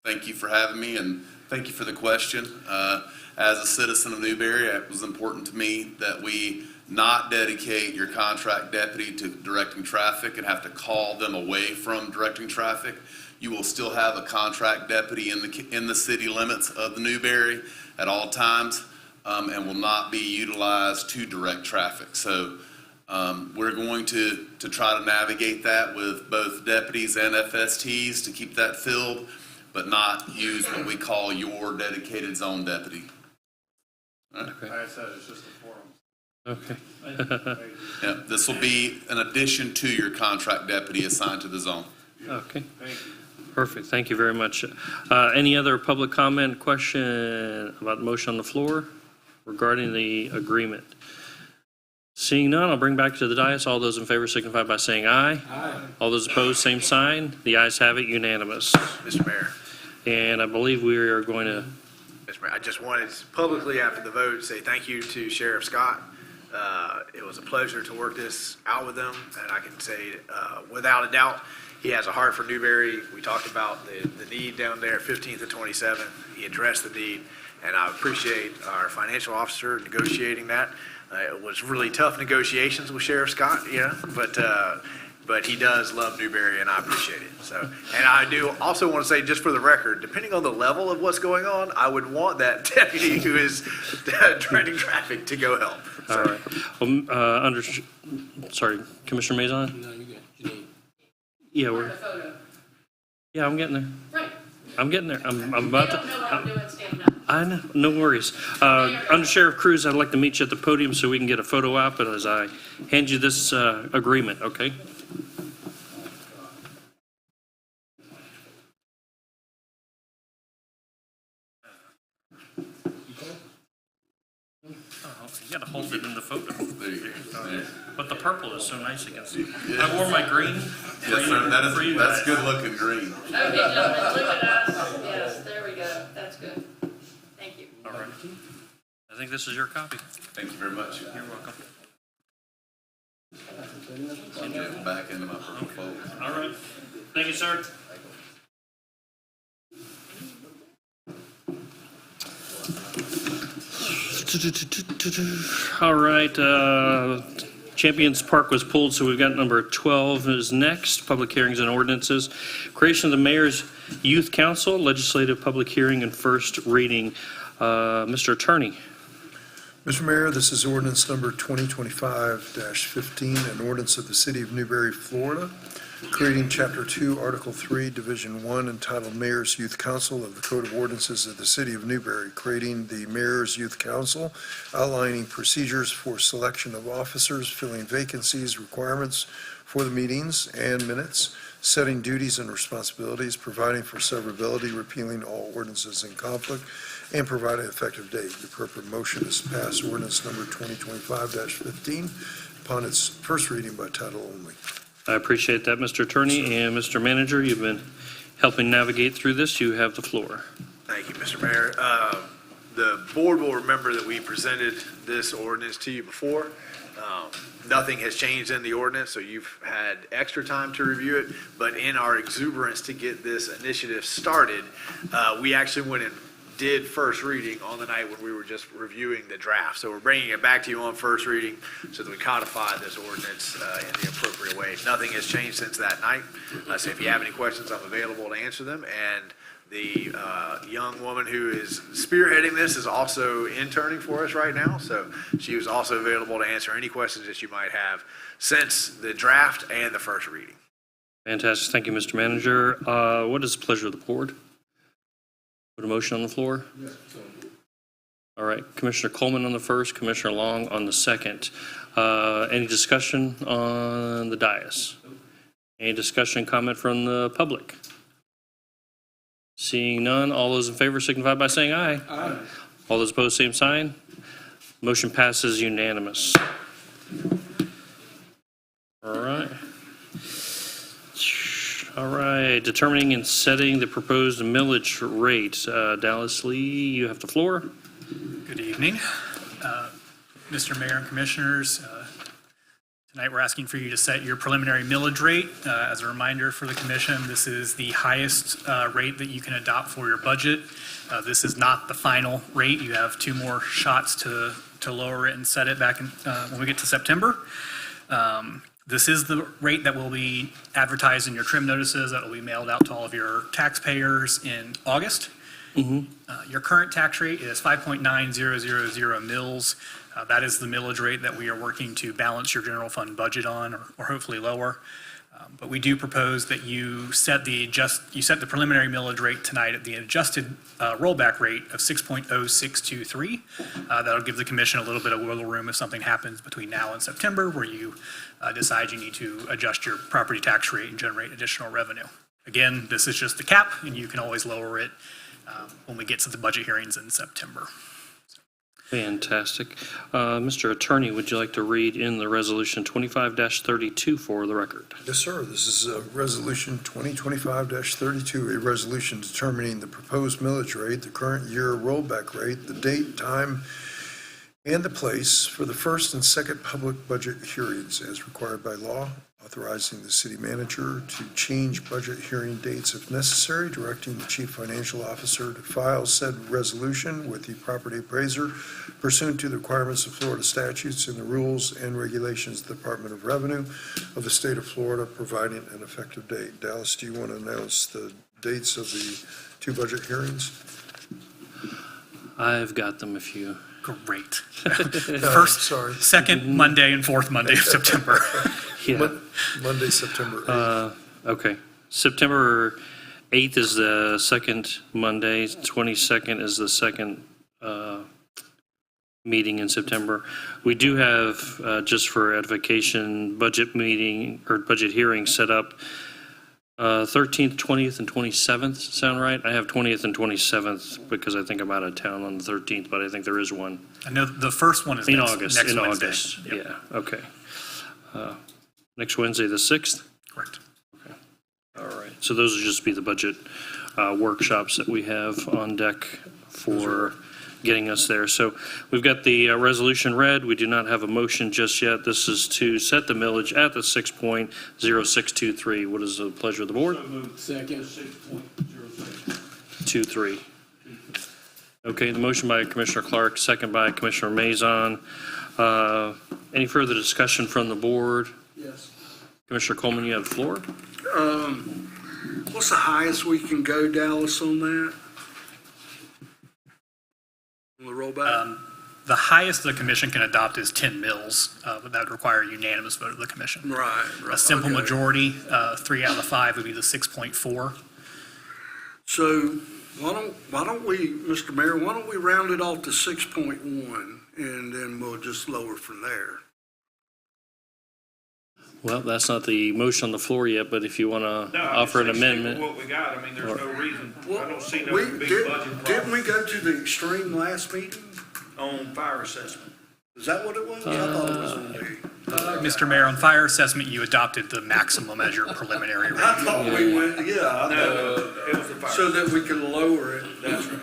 thank you for having me and thank you for the question. As a citizen of Newberry, it was important to me that we not dedicate your contract deputy to directing traffic and have to call them away from directing traffic. You will still have a contract deputy in the city limits of the Newberry at all times and will not be utilized to direct traffic. So we're going to try to navigate that with both deputies and FSTs to keep that filled, but not use what we call your dedicated zone deputy. like I said, it's just a forum. Okay. Yeah, this will be an addition to your contract deputy assigned to the zone. Okay. Thank you. Perfect. Thank you very much. Any other public comment, question about the motion on the floor regarding the agreement? Seeing none, I'll bring back to the dais. All those in favor signify by saying aye. Aye. All those opposed, same sign. The ayes have it, unanimous. Mr. Mayor. And I believe we are going to, Mr. Mayor, I just wanted to publicly after the vote say thank you to Sheriff Scott. It was a pleasure to work this out with him, and I can say without a doubt, he has a heart for Newberry. We talked about the need down there at 15th and 27th. He addressed the need, and I appreciate our financial officer negotiating that. It was really tough negotiations with Sheriff Scott, but he does love Newberry, and I appreciate it. So, and I do also want to say, just for the record, depending on the level of what's going on, I would want that deputy who is directing traffic to go help. So, all right. Sorry, Commissioner Maison? No, you got, you need. Yeah, yeah, I'm getting there. Right. I'm getting there. I'm about to. You don't know what I'm doing standing up. I know, no worries. Under Sheriff Cruz, I'd like to meet you at the podium so we can get a photo op, but as I hand you this agreement, okay? You gotta hold it in the photo. There you go. But the purple is so nice against it. I wore my green. Yes, sir. That's good looking green. Okay, gentlemen, look at us. Yes, there we go. That's good. Thank you. All right. I think this is your copy. Thank you very much. You're welcome. I'll get it back into my purple folder. All right. Thank you, sir. All right. Champions Park was pulled, so we've got number 12 is next. Public hearings and ordinances. Creation of the Mayor's Youth Council, legislative public hearing and first reading. Mr. Attorney. Mr. Mayor, this is ordinance number 2025-15, an ordinance of the City of Newberry, Florida, creating Chapter 2, Article 3, Division 1, entitled Mayor's Youth Council of the Code of Ordinances of the City of Newberry, creating the Mayor's Youth Council, outlining procedures for selection of officers, filling vacancies, requirements for the meetings and minutes, setting duties and responsibilities, providing for severability, repealing all ordinances in conflict, and provide an effective date. The appropriate motion is to pass ordinance number 2025-15 upon its first reading by title only. I appreciate that, Mr. Attorney. And Mr. Manager, you've been helping navigate through this. You have the floor. Thank you, Mr. Mayor. The board will remember that we presented this ordinance to you before. Nothing has changed in the ordinance, so you've had extra time to review it. But in our exuberance to get this initiative started, we actually went and did first reading on the night when we were just reviewing the draft. So we're bringing it back to you on first reading so that we codify this ordinance in the appropriate way. Nothing has changed since that night. So if you have any questions, I'm available to answer them. And the young woman who is spearheading this is also interning for us right now. So she was also available to answer any questions that you might have since the draft and the first reading. Fantastic. Thank you, Mr. Manager. What is the pleasure of the board? Put a motion on the floor? Yes. All right. Commissioner Coleman on the first, Commissioner Long on the second. Any discussion on the dais? Any discussion, comment from the public? Seeing none, all those in favor signify by saying aye. Aye. All those opposed, same sign. Motion passes unanimous. All right. All right, determining and setting the proposed millage rate. Dallas Lee, you have the floor. Good evening. Mr. Mayor and Commissioners, tonight we're asking for you to set your preliminary millage rate. As a reminder for the commission, this is the highest rate that you can adopt for your budget. This is not the final rate. You have two more shots to lower it and set it back when we get to September. This is the rate that will be advertised in your trim notices that will be mailed out to all of your taxpayers in August. Your current tax rate is 5.9000 mils. That is the millage rate that we are working to balance your general fund budget on, or hopefully lower. But we do propose that you set the preliminary millage rate tonight at the adjusted rollback rate of 6.0623. That'll give the commission a little bit of wiggle room if something happens between now and September where you decide you need to adjust your property tax rate and generate additional revenue. Again, this is just the cap, and you can always lower it when we get to the budget hearings in September. Fantastic. Mr. Attorney, would you like to read in the resolution 25-32 for the record? Yes, sir. This is Resolution 2025-32, a resolution determining the proposed millage rate, the current year rollback rate, the date, time, and the place for the first and second public budget hearings as required by law, authorizing the city manager to change budget hearing dates if necessary, directing the chief financial officer to file said resolution with the property appraiser pursuant to the requirements of Florida statutes and the rules and regulations of the Department of Revenue of the state of Florida, providing an effective date. Dallas, do you want to announce the dates of the two budget hearings? I've got them if you... Great. First, second Monday and fourth Monday of September. Yeah. Monday, September 8th. Okay. September 8th is the second Monday, 22nd is the second meeting in September. We do have, just for edification, budget meeting or budget hearing set up 13th, 20th, and 27th. Sound right? I have 20th and 27th because I think I'm out of town on the 13th, but I think there is one. I know the first one is in next August. Wednesday. August. Yep. Yeah. Okay. Next Wednesday, the 6th? Correct. Okay. All right. So those will just be the budget workshops that we have on deck for getting us there. So we've got the resolution read. We do not have a motion just yet. This is to set the millage at the 6.0623. What is the pleasure of the board? So moved. Second. 6.23. Okay, the motion by Commissioner Clark, second by Commissioner Mazon. Any further discussion from the board? Yes. Commissioner Coleman, you have the floor. What's the highest we can go, Dallas, on that? On the rollback? The highest the commission can adopt is 10 mills, but that would require a unanimous vote of the commission. Right. A simple majority, 3 out of the 5 would be the 6.4. So why don't we, Mr. Mayor, why don't we round it off to 6.1 and then we'll just lower from there? Well, that's not the motion on the floor yet, but if you want to No, offer an I'm just saying amendment. what we got, I mean, there's no reason, I don't see no We big did- budget Didn't we problem go to the extreme last meeting? on fire assessment. Is that what it was? I thought it was on the. Mr. Mayor, on fire assessment, you adopted the maximum as your preliminary rate. I thought we went, No, it was the fire. so that we could lower it. That's right.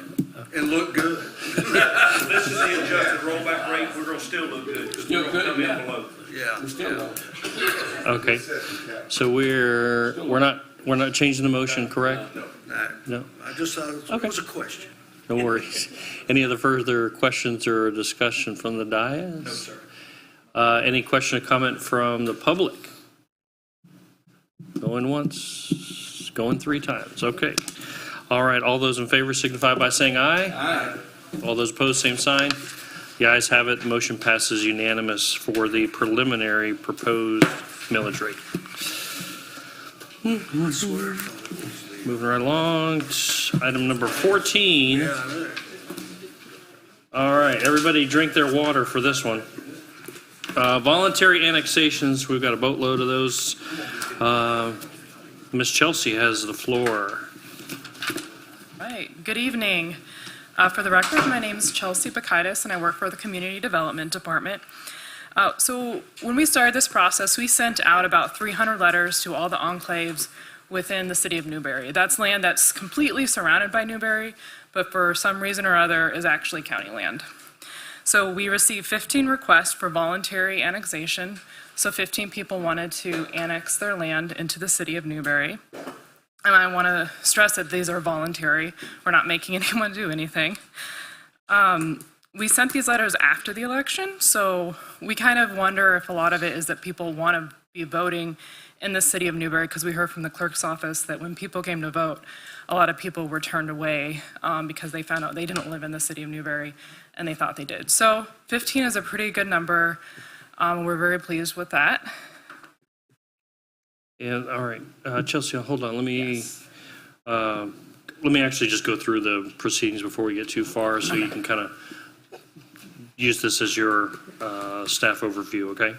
And look good. This is the adjusted rollback rate, we're gonna still look good, because we're gonna come in below. Yeah. Okay. So we're not changing the motion, correct? No. I just thought it was a question. No worries. Any other further questions or discussion from the dais? No, sir. Any question or comment from the public? Going once, going 3 times. Okay. All right. All those in favor signify by saying aye. Aye. All those opposed, same sign. The ayes have it. The motion passes unanimous for the preliminary proposed millage rate. I swear. Moving right along, item number 14. Yeah, I know. All right, everybody drink their water for this one. Voluntary annexations, we've got a boatload of those. Ms. Chelsea has the floor. Right, good evening. For the record, my name is Chelsea Bakaitis, and I work for the Community Development Department. So when we started this process, we sent out about 300 letters to all the enclaves within the city of Newberry. That's land that's completely surrounded by Newberry, but for some reason or other is actually county land. So we received 15 requests for voluntary annexation. So 15 people wanted to annex their land into the city of Newberry. And I want to stress that these are voluntary. We're not making anyone do anything. We sent these letters after the election, so we kind of wonder if a lot of it is that people want to be voting in the city of Newberry, because we heard from the clerk's office that when people came to vote, a lot of people were turned away because they found out they didn't live in the city of Newberry and they thought they did. So 15 is a pretty good number. We're very pleased with that. And, all right, Chelsea, hold on, let me actually just go through the proceedings before we get too far, so you can kind of use this as your staff overview, okay?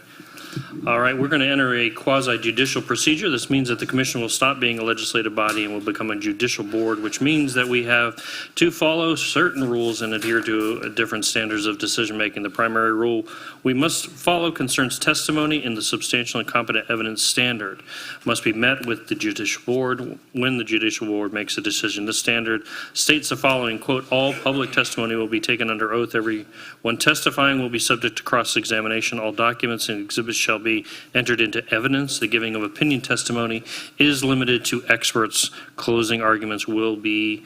All right, we're going to enter a quasi-judicial procedure. This means that the commission will stop being a legislative body and will become a judicial board, which means that we have to follow certain rules and adhere to different standards of decision-making. The primary rule we must follow concerns testimony in the substantial and competent evidence standard. Must be met with the judicial board when the judicial board makes a decision. This standard states the following, quote, all public testimony will be taken under oath. Everyone testifying will be subject to cross-examination. All documents and exhibits shall be entered into evidence. The giving of opinion testimony is limited to experts. Closing arguments will be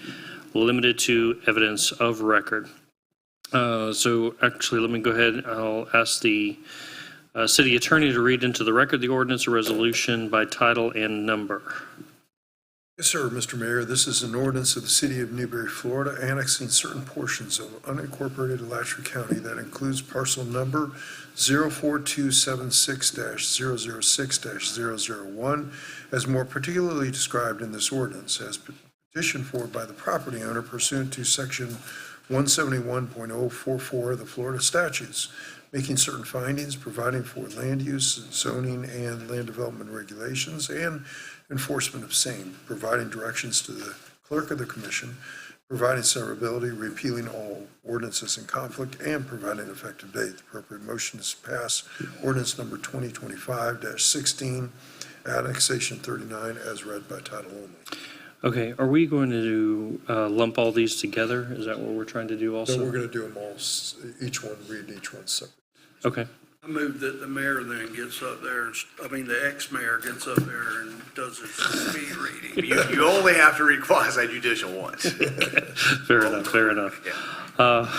limited to evidence of record. So actually, let me go ahead. I'll ask the city attorney to read into the record the ordinance or resolution by title and number. Yes, sir, Mr. Mayor. This is an ordinance of the city of Newberry, Florida, annexing certain portions of unincorporated Alachua County that includes parcel number 04276-006-001, as more particularly described in this ordinance, as petitioned for by the property owner pursuant to section 171.044 of the Florida statutes, making certain findings, providing for land use, zoning, and land development regulations, and enforcement of same, providing directions to the clerk of the commission, providing severability, repealing all ordinances in conflict, and providing an effective date. The appropriate motion is to pass ordinance number 2025-16, annexation 39, as read by title only. Okay, are we going to lump all these together? Is that what we're trying to do also? So we're going to do them all, each one, read each one separate. Okay. I move that the mayor then gets up there, the ex-mayor gets up there and does his speed reading. You only have to read quasi-judicial once. Fair enough, fair enough.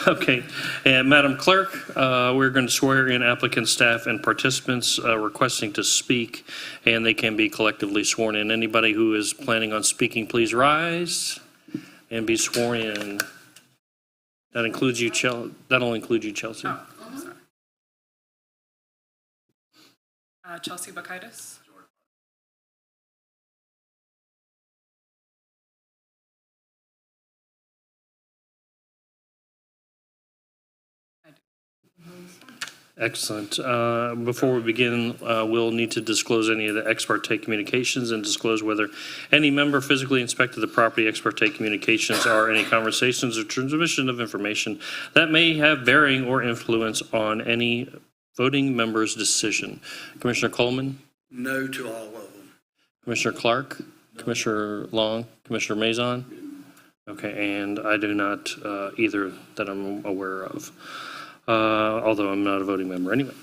Okay, and Madam Clerk, we're going to swear in applicant, staff, and participants requesting to speak, and they can be collectively sworn in. Anybody who is planning on speaking, please rise and be sworn in. That includes you, that'll include you, Chelsea. Oh, sorry. Chelsea Bakaitis. Excellent. Before we begin, we'll need to disclose any of the ex parte communications and disclose whether any member physically inspected the property. Ex parte communications are any conversations or transmission of information that may have bearing or influence on any voting member's decision. Commissioner Coleman? No to all of them. Commissioner Clark? Commissioner Long? Commissioner Mazon? Okay, and I do not either that I'm aware of. Although I'm not a voting member anyway.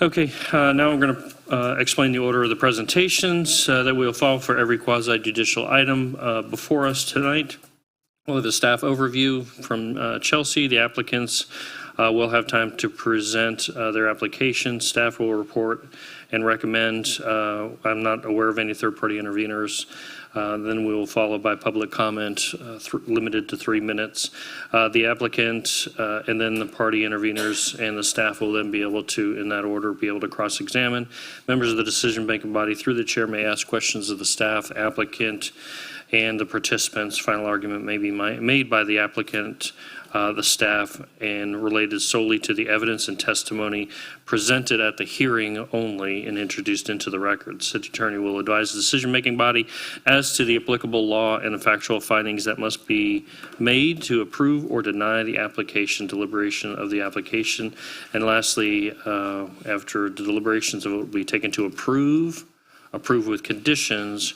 Okay, now I'm going to explain the order of the presentations that will follow for every quasi-judicial item before us tonight. We'll have a staff overview from Chelsea. The applicants will have time to present their application. Staff will report and recommend. I'm not aware of any third-party interveners. Then we will follow by public comment limited to 3 minutes. The applicant and then the party interveners and the staff will then be able to, in that order, be able to cross-examine. Members of the decision-making body through the chair may ask questions of the staff, applicant, and the participants. Final argument may be made by the applicant, the staff, and related solely to the evidence and testimony presented at the hearing only and introduced into the record. The city attorney will advise the decision-making body as to the applicable law and the factual findings that must be made to approve or deny the application, deliberation of the application. And lastly, after the deliberations, it will be taken to approve with conditions,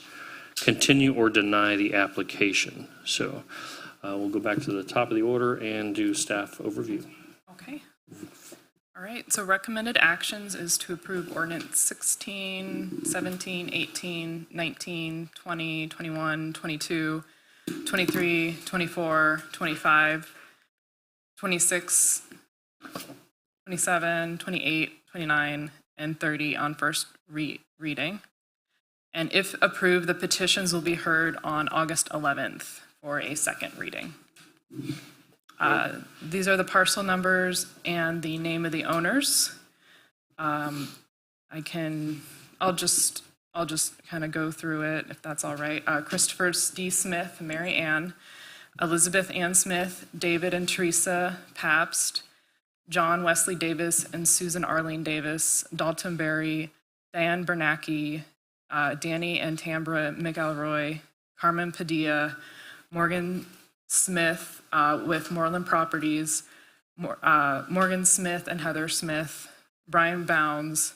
continue or deny the application. So we'll go back to the top of the order and do staff overview. Okay. All right, so recommended actions is to approve ordinance 16, 17, 18, 19, 20, 21, 22, 23, 24, 25, 26, 27, 28, 29, and 30 on first reading. And if approved, the petitions will be heard on August 11th for a second reading. These are the parcel numbers and the name of the owners. I'll just kind of go through it if that's all right. Christopher D. Smith, Mary Ann, Elizabeth Ann Smith, David and Teresa Pabst, John Wesley Davis and Susan Arlene Davis, Dalton Berry, Diane Bernacki, Danny and Tambra McElroy, Carmen Padilla, Morgan Smith with Moreland Properties, Morgan Smith and Heather Smith, Brian Bounds,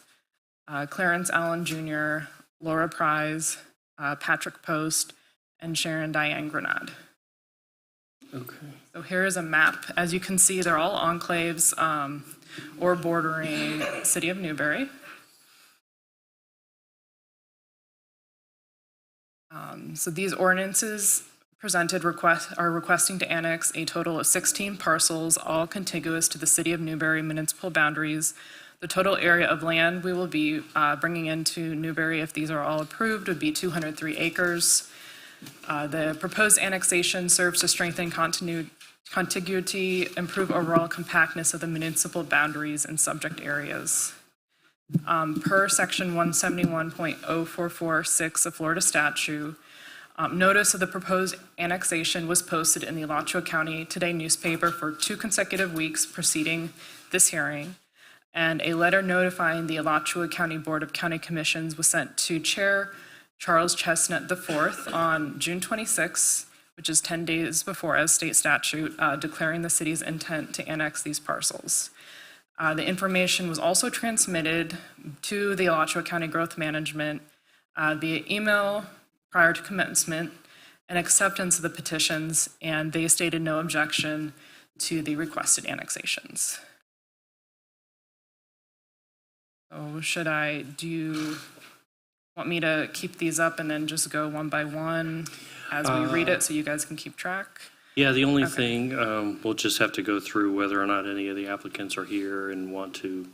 Clarence Allen Jr., Laura Prize, Patrick Post, and Sharon Diane Grenade. Okay. So here is a map. As you can see, they're all enclaves or bordering the city of Newberry. So these ordinances presented are requesting to annex a total of 16 parcels, all contiguous to the city of Newberry municipal boundaries. The total area of land we will be bringing into Newberry, if these are all approved, would be 203 acres. The proposed annexation serves to strengthen contiguity, improve overall compactness of the municipal boundaries and subject areas. Per section 171.0446 of Florida statute, notice of the proposed annexation was posted in the Alachua County Today newspaper for 2 consecutive weeks preceding this hearing, and a letter notifying the Alachua County Board of County Commissions was sent to Chair Charles Chestnut IV on June 26, which is 10 days before as state statute, declaring the city's intent to annex these parcels. The information was also transmitted to the Alachua County Growth Management via email prior to commencement and acceptance of the petitions, and they stated no objection to the requested annexations. So do you want me to keep these up and then just go one by one as we read it so you guys can keep track? Yeah, the only thing, we'll just have to go through whether or not any of the applicants are here and want to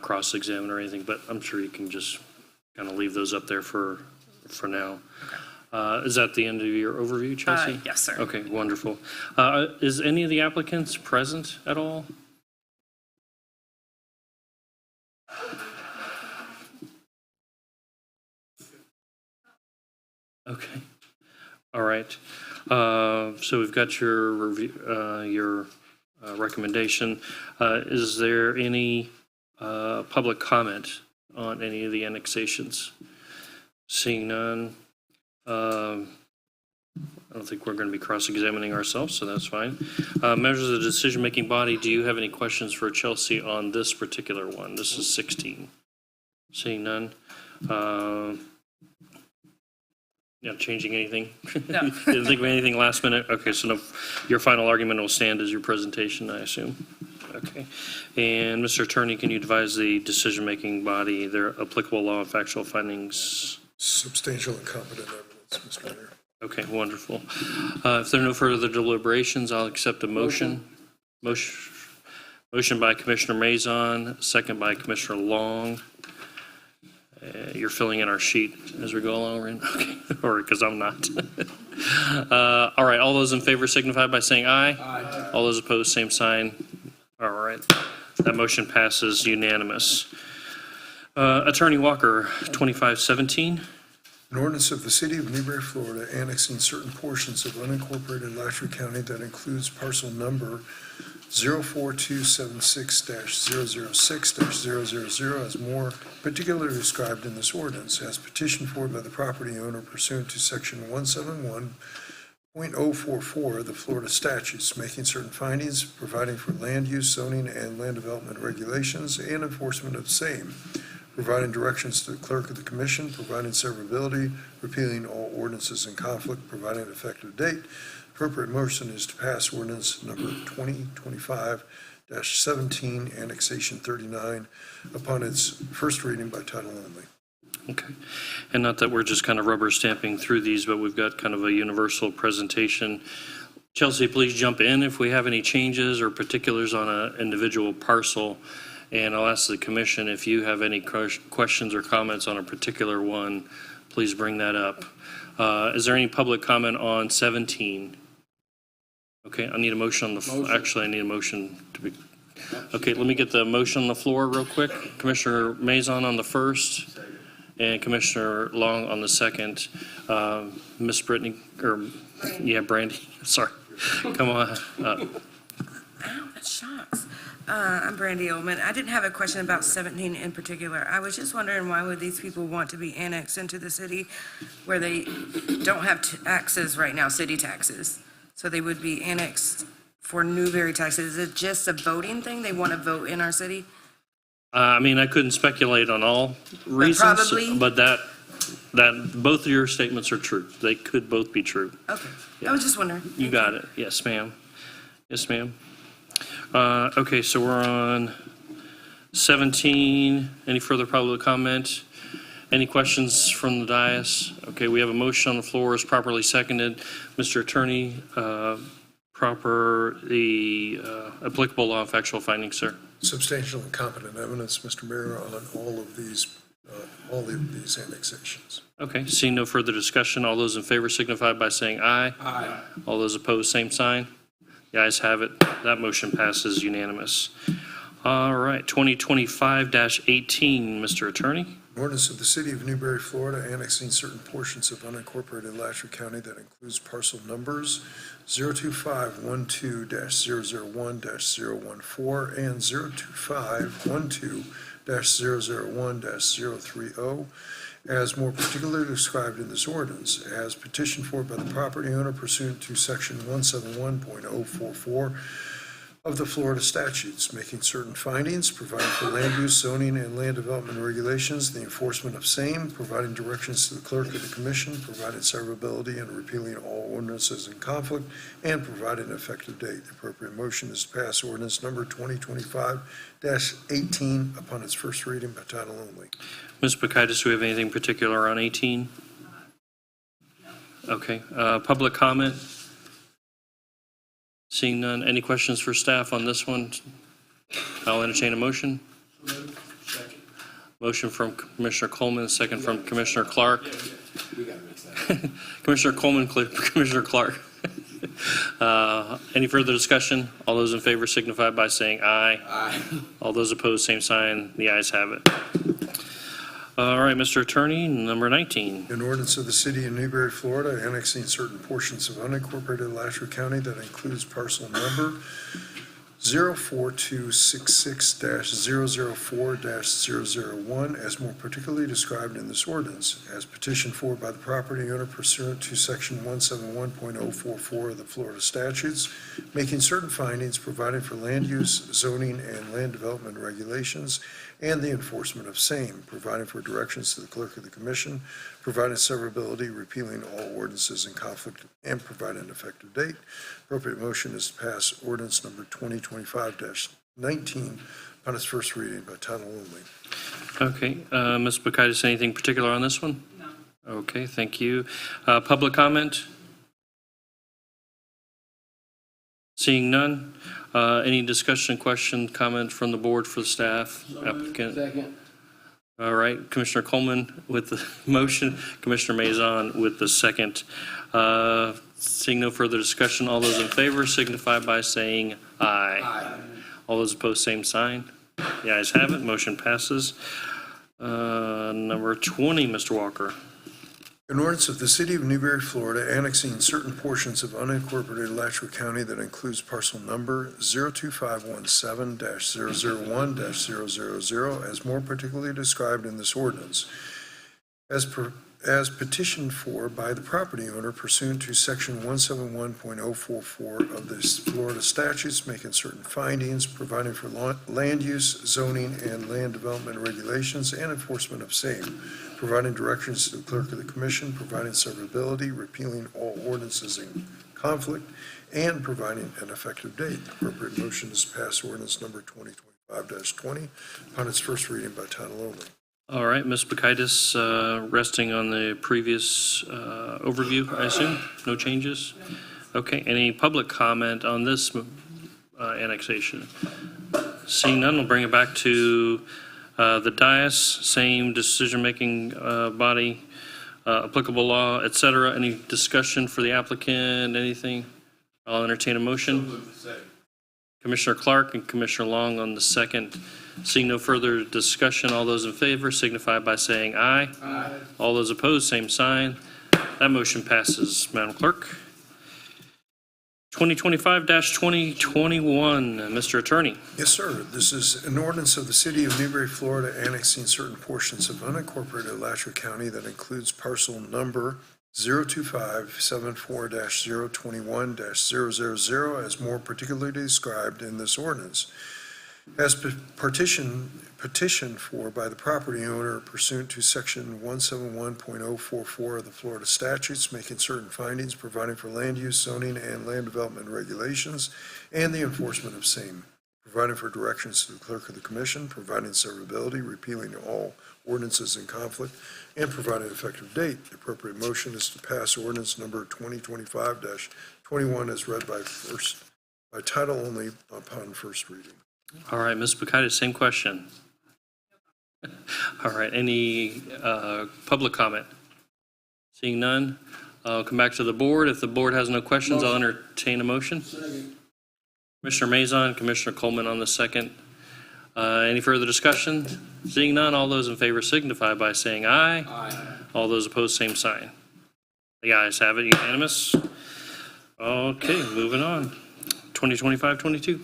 cross-examine or anything, but I'm sure you can just kind of leave those up there for now. Is that the end of your overview, Chelsea? Yes, sir. Okay, wonderful. Is any of the applicants present at all? Okay. All right. So we've got your review, your recommendation. Is there any public comment on any of the annexations? Seeing none. I don't think we're going to be cross-examining ourselves, so that's fine. Members of the decision-making body, do you have any questions for Chelsea on this particular one? This is 16. Seeing none. Yeah, changing anything? No. Didn't think of anything last minute? Okay, so no, your final argument will stand as your presentation, I assume? Okay. And Mr. Attorney, can you advise the decision-making body their applicable law and factual findings? Substantial and competent evidence, Mr. Mayor. Okay, wonderful. If there are no further deliberations, I'll accept a motion. Motion by Commissioner Mazon, second by Commissioner Long. You're filling in our sheet as we go along, right? Okay, or because I'm not. All right, all those in favor signify by saying aye. Aye. All those opposed, same sign. All right, that motion passes unanimous. Attorney Walker, 2517. An ordinance of the City of Newberry, Florida, annexing certain portions of unincorporated Alachua County that includes parcel number 04276-006-000 as more particularly described in this ordinance, as petitioned for by the property owner pursuant to Section 171.044 of the Florida statutes, making certain findings, providing for land use, zoning, and land development regulations, and enforcement of same, providing directions to the clerk of the commission, providing severability, repealing all ordinances in conflict, providing an effective date. Appropriate motion is to pass ordinance number 2025-17, annexation 39, upon its first reading by title only. Okay. And not that we're just kind of rubber stamping through these, but we've got kind of a universal presentation. Chelsea, please jump in if we have any changes or particulars on an individual parcel. And I'll ask the commission if you have any questions or comments on a particular one, please bring that up. Is there any public comment on 17? Okay, I need a motion on the, actually I need a motion to be, okay, let me get the motion on the floor real quick. Commissioner Mazon on the first and Commissioner Long on the second. Miss Brittany, or yeah, Brandy, sorry, come on. Ow, that shocks. I'm Brandy Ullman. I didn't have a question about 17 in particular. I was just wondering, why would these people want to be annexed into the city where they don't have taxes right now, city taxes? So they would be annexed for Newberry taxes. Is it just a voting thing? They want to vote in our city? I mean, I couldn't speculate on all reasons, probably. but that both of your statements are true. They could both be true. Okay. Yeah. I was just wondering. You got it. Yes, ma'am. Yes, ma'am. Okay, so we're on 17. Any further public comment? Any questions from the dais? Okay, we have a motion on the floor, is properly seconded. Mr. Attorney, the applicable law and factual findings, sir. Substantial and competent evidence, Mr. Mayor, on all of these annexations. Okay, seeing no further discussion, all those in favor signify by saying aye. Aye. All those opposed, same sign. The ayes have it. That motion passes unanimous. All right, 2025-18, Mr. Attorney. Ordinance of the City of Newberry, Florida, annexing certain portions of unincorporated Alachua County that includes parcel numbers 02512-001-014 and 02512-001-030, as more particularly described in this ordinance, as petitioned for by the property owner pursuant to Section 171.044 of the Florida statutes, making certain findings, providing for land use, zoning, and land development regulations, the enforcement of same, providing directions to the clerk of the commission, providing severability and repealing all ordinances in conflict, and providing an effective date. The appropriate motion is to pass ordinance number 2025-18 upon its first reading by title only. Ms. Bacaitis, do we have anything particular on 18? Okay, public comment? Seeing none, any questions for staff on this one? I'll entertain a motion. Motion from Commissioner Coleman, second from Commissioner Clark. We gotta mix that. Commissioner Coleman, Commissioner Clark. Any further discussion? All those in favor signify by saying aye. Aye. All those opposed, same sign. The ayes have it. All right, Mr. Attorney, number 19. An ordinance of the City of Newberry, Florida, annexing certain portions of unincorporated Alachua County that includes parcel number 04266-004-001 as more particularly described in this ordinance, as petitioned for by the property owner pursuant to Section 171.044 of the Florida statutes, making certain findings, providing for land use, zoning, and land development regulations, and the enforcement of same, providing for directions to the clerk of the commission, providing severability, repealing all ordinances in conflict, and providing an effective date. Appropriate motion is to pass ordinance number 2025-19 on its first reading by title only. Okay, Ms. Bacaitis, anything particular on this one? No. Okay, thank you. Public comment? Seeing none. Any discussion, question, comment from the board for the staff, applicant? Second. All right, Commissioner Coleman with the motion, Commissioner Mazon with the second. Seeing no further discussion, all those in favor signify by saying aye. Aye. All those opposed, same sign. The ayes have it, motion passes. Number 20, Mr. Walker. An ordinance of the City of Newberry, Florida, annexing certain portions of unincorporated Alachua County that includes parcel number 02517-001-000 as more particularly described in this ordinance, as petitioned for by the property owner pursuant to Section 171.044 of the Florida statutes, making certain findings, providing for land use, zoning, and land development regulations, and enforcement of same, providing directions to the clerk of the commission, providing severability, repealing all ordinances in conflict, and providing an effective date. The appropriate motion is to pass ordinance number 2025-20 on its first reading by title only. All right, Ms. Bacaitis, resting on the previous overview, I assume? No changes? Okay, any public comment on this annexation? Seeing none, we'll bring it back to the dais, same decision-making body, applicable law, et cetera. Any discussion for the applicant, anything? I'll entertain a motion. Commissioner Clark and Commissioner Long on the second. Seeing no further discussion, all those in favor signify by saying aye. Aye. All those opposed, same sign. That motion passes. Madam Clerk. 2025-2021, Mr. Attorney. Yes, sir. This is an ordinance of the City of Newberry, Florida, annexing certain portions of unincorporated Alachua County that includes parcel number 02574-021-000 as more particularly described in this ordinance, as petitioned for by the property owner pursuant to Section 171.044 of the Florida statutes, making certain findings, providing for land use, zoning, and land development regulations, and the enforcement of same, providing for directions to the clerk of the commission, providing severability, repealing all ordinances in conflict, and providing an effective date. The appropriate motion is to pass ordinance number 2025-21 as read by title only upon first reading. All right, Ms. Bacaitis, same question. All right, any public comment? Seeing none, I'll come back to the board. If the board has no questions, I'll entertain a motion. Commissioner Mazon, Commissioner Coleman on the second. Any further discussion? Seeing none, all those in favor signify by saying aye. Aye. All those opposed, same sign. The ayes have it, unanimous. Okay, moving on. 2025-22.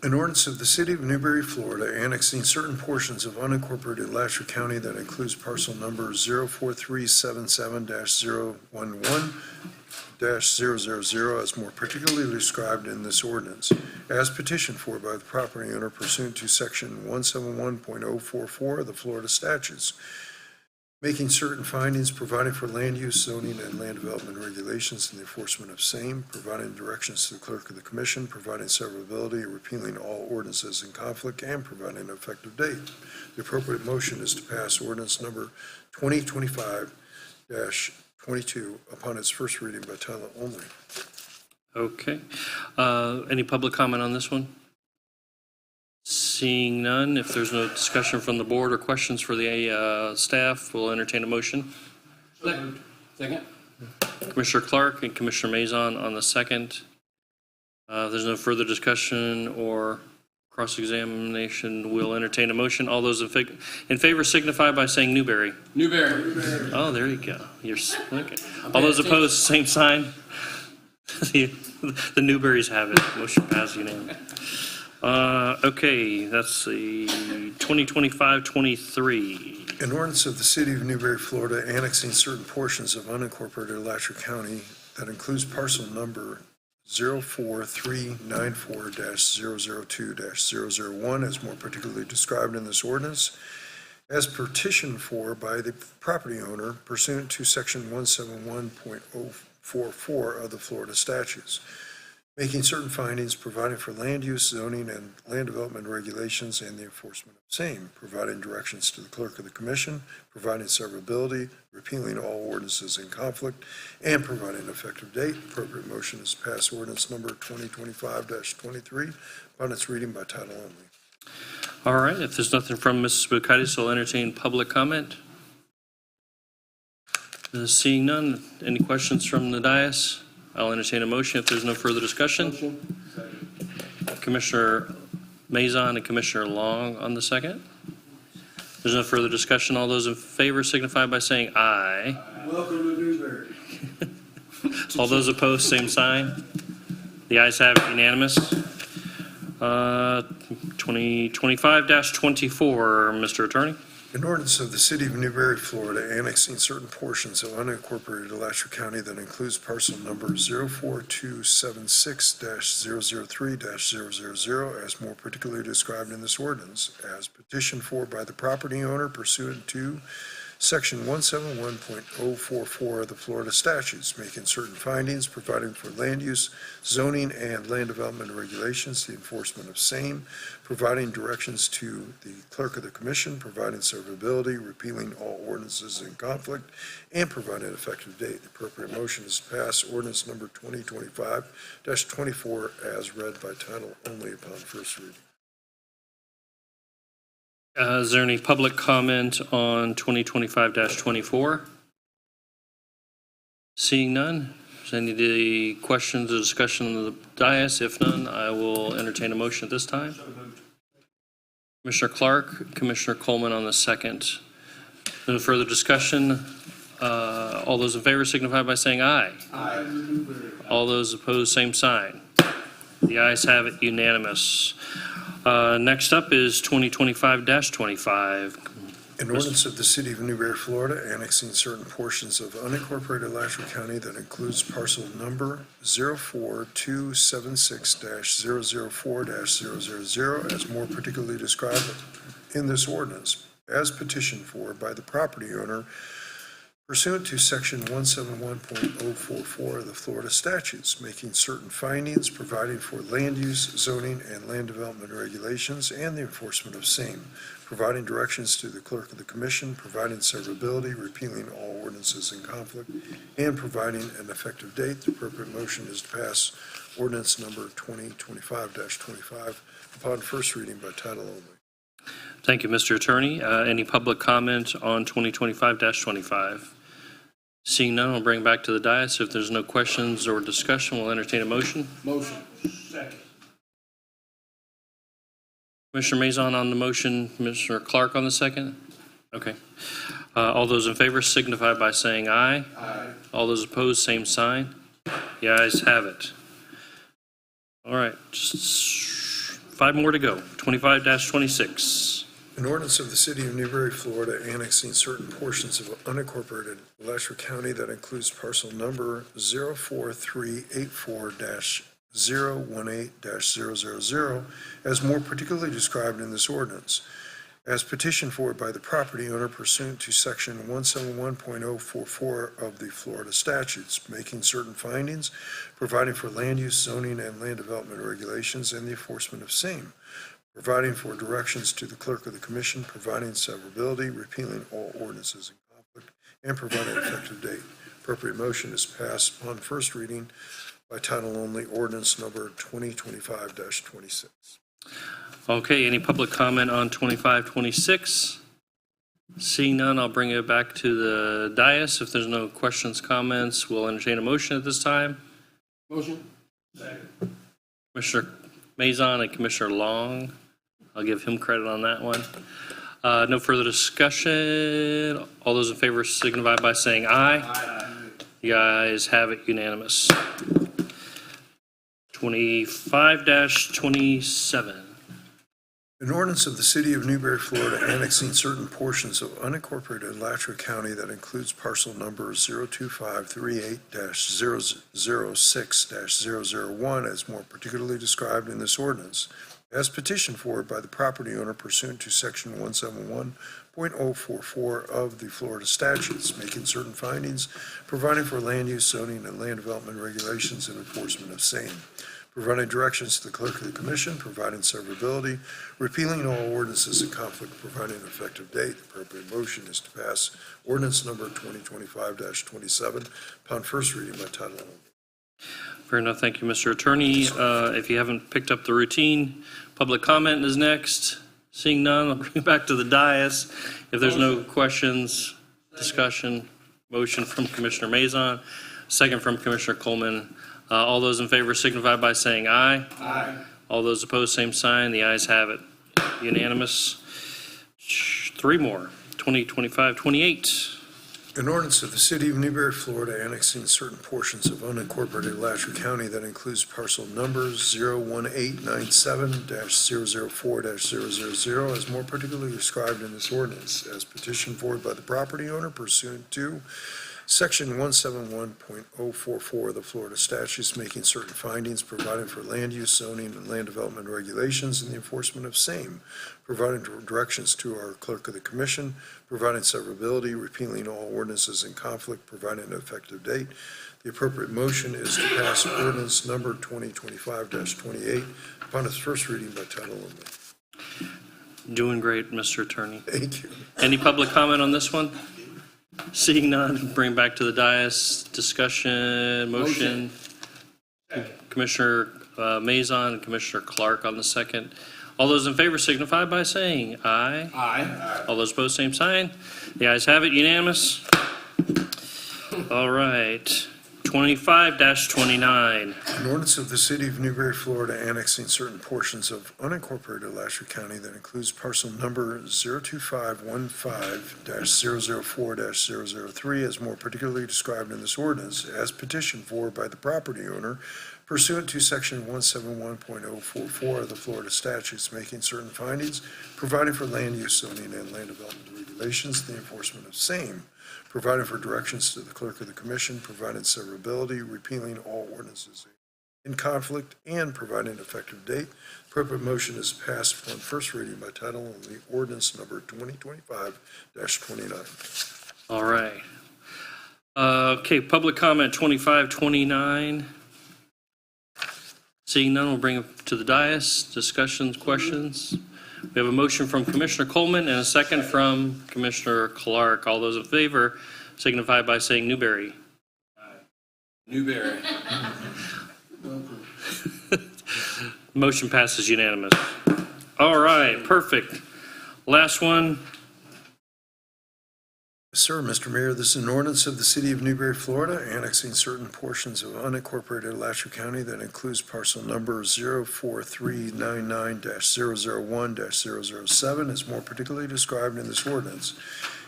An ordinance of the City of Newberry, Florida, annexing certain portions of unincorporated Alachua County that includes parcel number 04377-011-000 as more particularly described in this ordinance, as petitioned for by the property owner pursuant to Section 171.044 of the Florida statutes, making certain findings, providing for land use, zoning, and land development regulations and the enforcement of same, providing directions to the clerk of the commission, providing severability, repealing all ordinances in conflict, and providing an effective date. The appropriate motion is to pass ordinance number 2025-22 upon its first reading by title only. Okay. Any public comment on this one? Seeing none, if there's no discussion from the board or questions for the staff, we'll entertain a motion. Second. Commissioner Clark and Commissioner Mazon on the second. If there's no further discussion or cross-examination, we'll entertain a motion. All those in favor signify by saying Newberry. Newberry. Oh, there you go. You're okay. All those opposed, same sign. The Newberries have it. Motion passed unanimously. Okay, that's the 2025-23. An ordinance of the City of Newberry, Florida, annexing certain portions of unincorporated Alachua County that includes parcel number 04394-002-001 as more particularly described in this ordinance, as petitioned for by the property owner pursuant to Section 171.044 of the Florida statutes, making certain findings, providing for land use, zoning, and land development regulations and the enforcement of same, providing directions to the clerk of the commission, providing severability, repealing all ordinances in conflict, and providing an effective date. Appropriate motion is to pass ordinance number 2025-23 upon its reading by title only. All right, if there's nothing from Mrs. Bukaitis, I'll entertain public comment. Seeing none, any questions from the dais? I'll entertain a motion if there's no further discussion. Commissioner Mazon and Commissioner Long on the second. There's no further discussion. All those in favor signify by saying aye. Welcome to Newberry. All those opposed, same sign. The ayes have it, unanimous. 2025-24, Mr. Attorney. An ordinance of the City of Newberry, Florida, annexing certain portions of unincorporated Alachua County that includes parcel number 04276-003-000 as more particularly described in this ordinance, as petitioned for by the property owner pursuant to Section 171.044 of the Florida statutes, making certain findings, providing for land use, zoning, and land development regulations, the enforcement of same, providing directions to the clerk of the commission, providing severability, repealing all ordinances in conflict, and providing an effective date. The appropriate motion is to pass ordinance number 2025-24 as read by title only upon first reading. Is there any public comment on 2025-24? Seeing none, is there any questions or discussion on the dais? If none, I will entertain a motion at this time. Commissioner Clark, Commissioner Coleman on the second. No further discussion. All those in favor signify by saying aye. Aye. All those opposed, same sign. The ayes have it, unanimous. Next up is 2025-25. An ordinance of the City of Newberry, Florida, annexing certain portions of unincorporated Alachua County that includes parcel number 04276-004-000 as more particularly described in this ordinance, as petitioned for by the property owner pursuant to Section 171.044 of the Florida statutes, making certain findings, providing for land use, zoning, and land development regulations, and the enforcement of same, providing directions to the clerk of the commission, providing severability, repealing all ordinances in conflict, and providing an effective date. The appropriate motion is to pass ordinance number 2025-25 upon first reading by title only. Thank you, Mr. Attorney. Any public comment on 2025-25? Seeing none, I'll bring back to the dais. If there's no questions or discussion, we'll entertain a motion. Motion. Second. Commissioner Mazon on the motion, Commissioner Clark on the second? Okay. All those in favor signify by saying aye. Aye. All those opposed, same sign. The ayes have it. All right, just 5 more to go. 25-26. An ordinance of the City of Newberry, Florida, annexing certain portions of unincorporated Alachua County that includes parcel number 04384-018-000 as more particularly described in this ordinance, as petitioned for by the property owner pursuant to Section 171.044 of the Florida statutes, making certain findings, providing for land use, zoning, and land development regulations, and the enforcement of same, providing for directions to the clerk of the commission, providing severability, repealing all ordinances in conflict, and providing an effective date. Appropriate motion is passed upon first reading by title only, ordinance number 2025-26. Okay, any public comment on 25-26? Seeing none, I'll bring it back to the dais. If there's no questions, comments, we'll entertain a motion at this time. Motion? Commissioner Mazon and Commissioner Long. I'll give him credit on that one. No further discussion. All those in favor signify by saying aye. Aye. You guys have it unanimous. 25-27. An ordinance of the City of Newberry, Florida, annexing certain portions of unincorporated Alachua County that includes parcel number 02538-006-001 as more particularly described in this ordinance, as petitioned for by the property owner pursuant to Section 171.044 of the Florida statutes, making certain findings, providing for land use, zoning, and land development regulations and enforcement of same, providing directions to the clerk of the commission, providing severability, repealing all ordinances in conflict, providing an effective date. The appropriate motion is to pass ordinance number 2025-27 upon first reading by title only. Fair enough. Thank you, Mr. Attorney. If you haven't picked up the routine, public comment is next. Seeing none, I'll bring it back to the dais. If there's no questions, discussion, motion from Commissioner Mazon, second from Commissioner Coleman. All those in favor signify by saying aye. Aye. All those opposed, same sign. The ayes have it. Unanimous. Three more. 2025-28. An ordinance of the City of Newberry, Florida, annexing certain portions of unincorporated Alachua County that includes parcel numbers 01897-004-000 as more particularly described in this ordinance, as petitioned forward by the property owner pursuant to Section 171.044 of the Florida statutes, making certain findings, providing for land use, zoning, and land development regulations and the enforcement of same, providing directions to our clerk of the commission, providing severability, repealing all ordinances in conflict, providing an effective date. The appropriate motion is to pass ordinance number 2025-28 upon its first reading by title only. Doing great, Mr. Attorney. Thank you. Any public comment on this one? Seeing none, bring back to the dais. Discussion, motion. Commissioner Mazon and Commissioner Clark on the second. All those in favor signify by saying aye. Aye. All those opposed, same sign. The ayes have it, unanimous. All right, 25-29. An ordinance of the City of Newberry, Florida, annexing certain portions of unincorporated Alachua County that includes parcel number 02515-004-003 as more particularly described in this ordinance, as petitioned for by the property owner pursuant to Section 171.044 of the Florida statutes, making certain findings, providing for land use, zoning, and land development regulations, the enforcement of same, providing for directions to the clerk of the commission, providing severability, repealing all ordinances in conflict, and providing an effective date. Appropriate motion is passed upon first reading by title only, ordinance number 2025-29. All right. Okay, public comment 25-29. Seeing none, we'll bring it to the dais. Discussions, questions. We have a motion from Commissioner Coleman and a second from Commissioner Clark. All those in favor signify by saying Newberry. Newberry. Motion passes unanimous. All right, perfect. Last one. Sir, Mr. Mayor, this is an ordinance of the City of Newberry, Florida, annexing certain portions of unincorporated Alachua County that includes parcel number 04399-001-007 as more particularly described in this ordinance,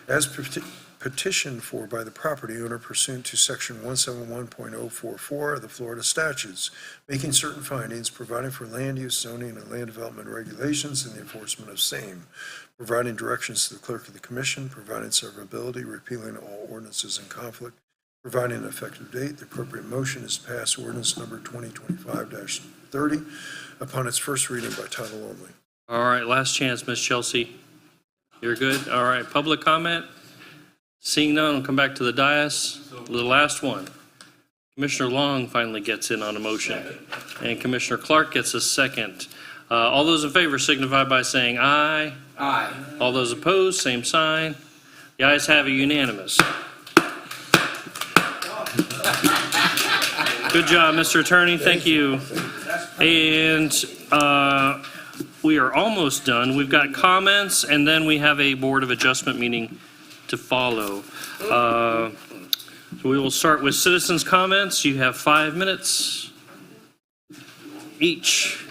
as petitioned for by the property owner pursuant to Section 171.044 of the Florida statutes, making certain findings, providing for land use, zoning, and land development regulations and the enforcement of same, providing directions to the clerk of the commission, providing severability, repealing all ordinances in conflict, providing an effective date. The appropriate motion is to pass ordinance number 2025-30 upon its first reading by title only. All right, last chance, Miss Chelsea. You're good? All right, public comment? Seeing none, we'll come back to the dais. The last one. Commissioner Long finally gets in on a motion, and Commissioner Clark gets a second. All those in favor signify by saying aye. Aye. All those opposed, same sign. The ayes have it, unanimous. Good job, Mr. Attorney. Thank you. And we are almost done. We've got comments, and then we have a Board of Adjustment meeting to follow. So we will start with citizens' comments. You have 5 minutes each.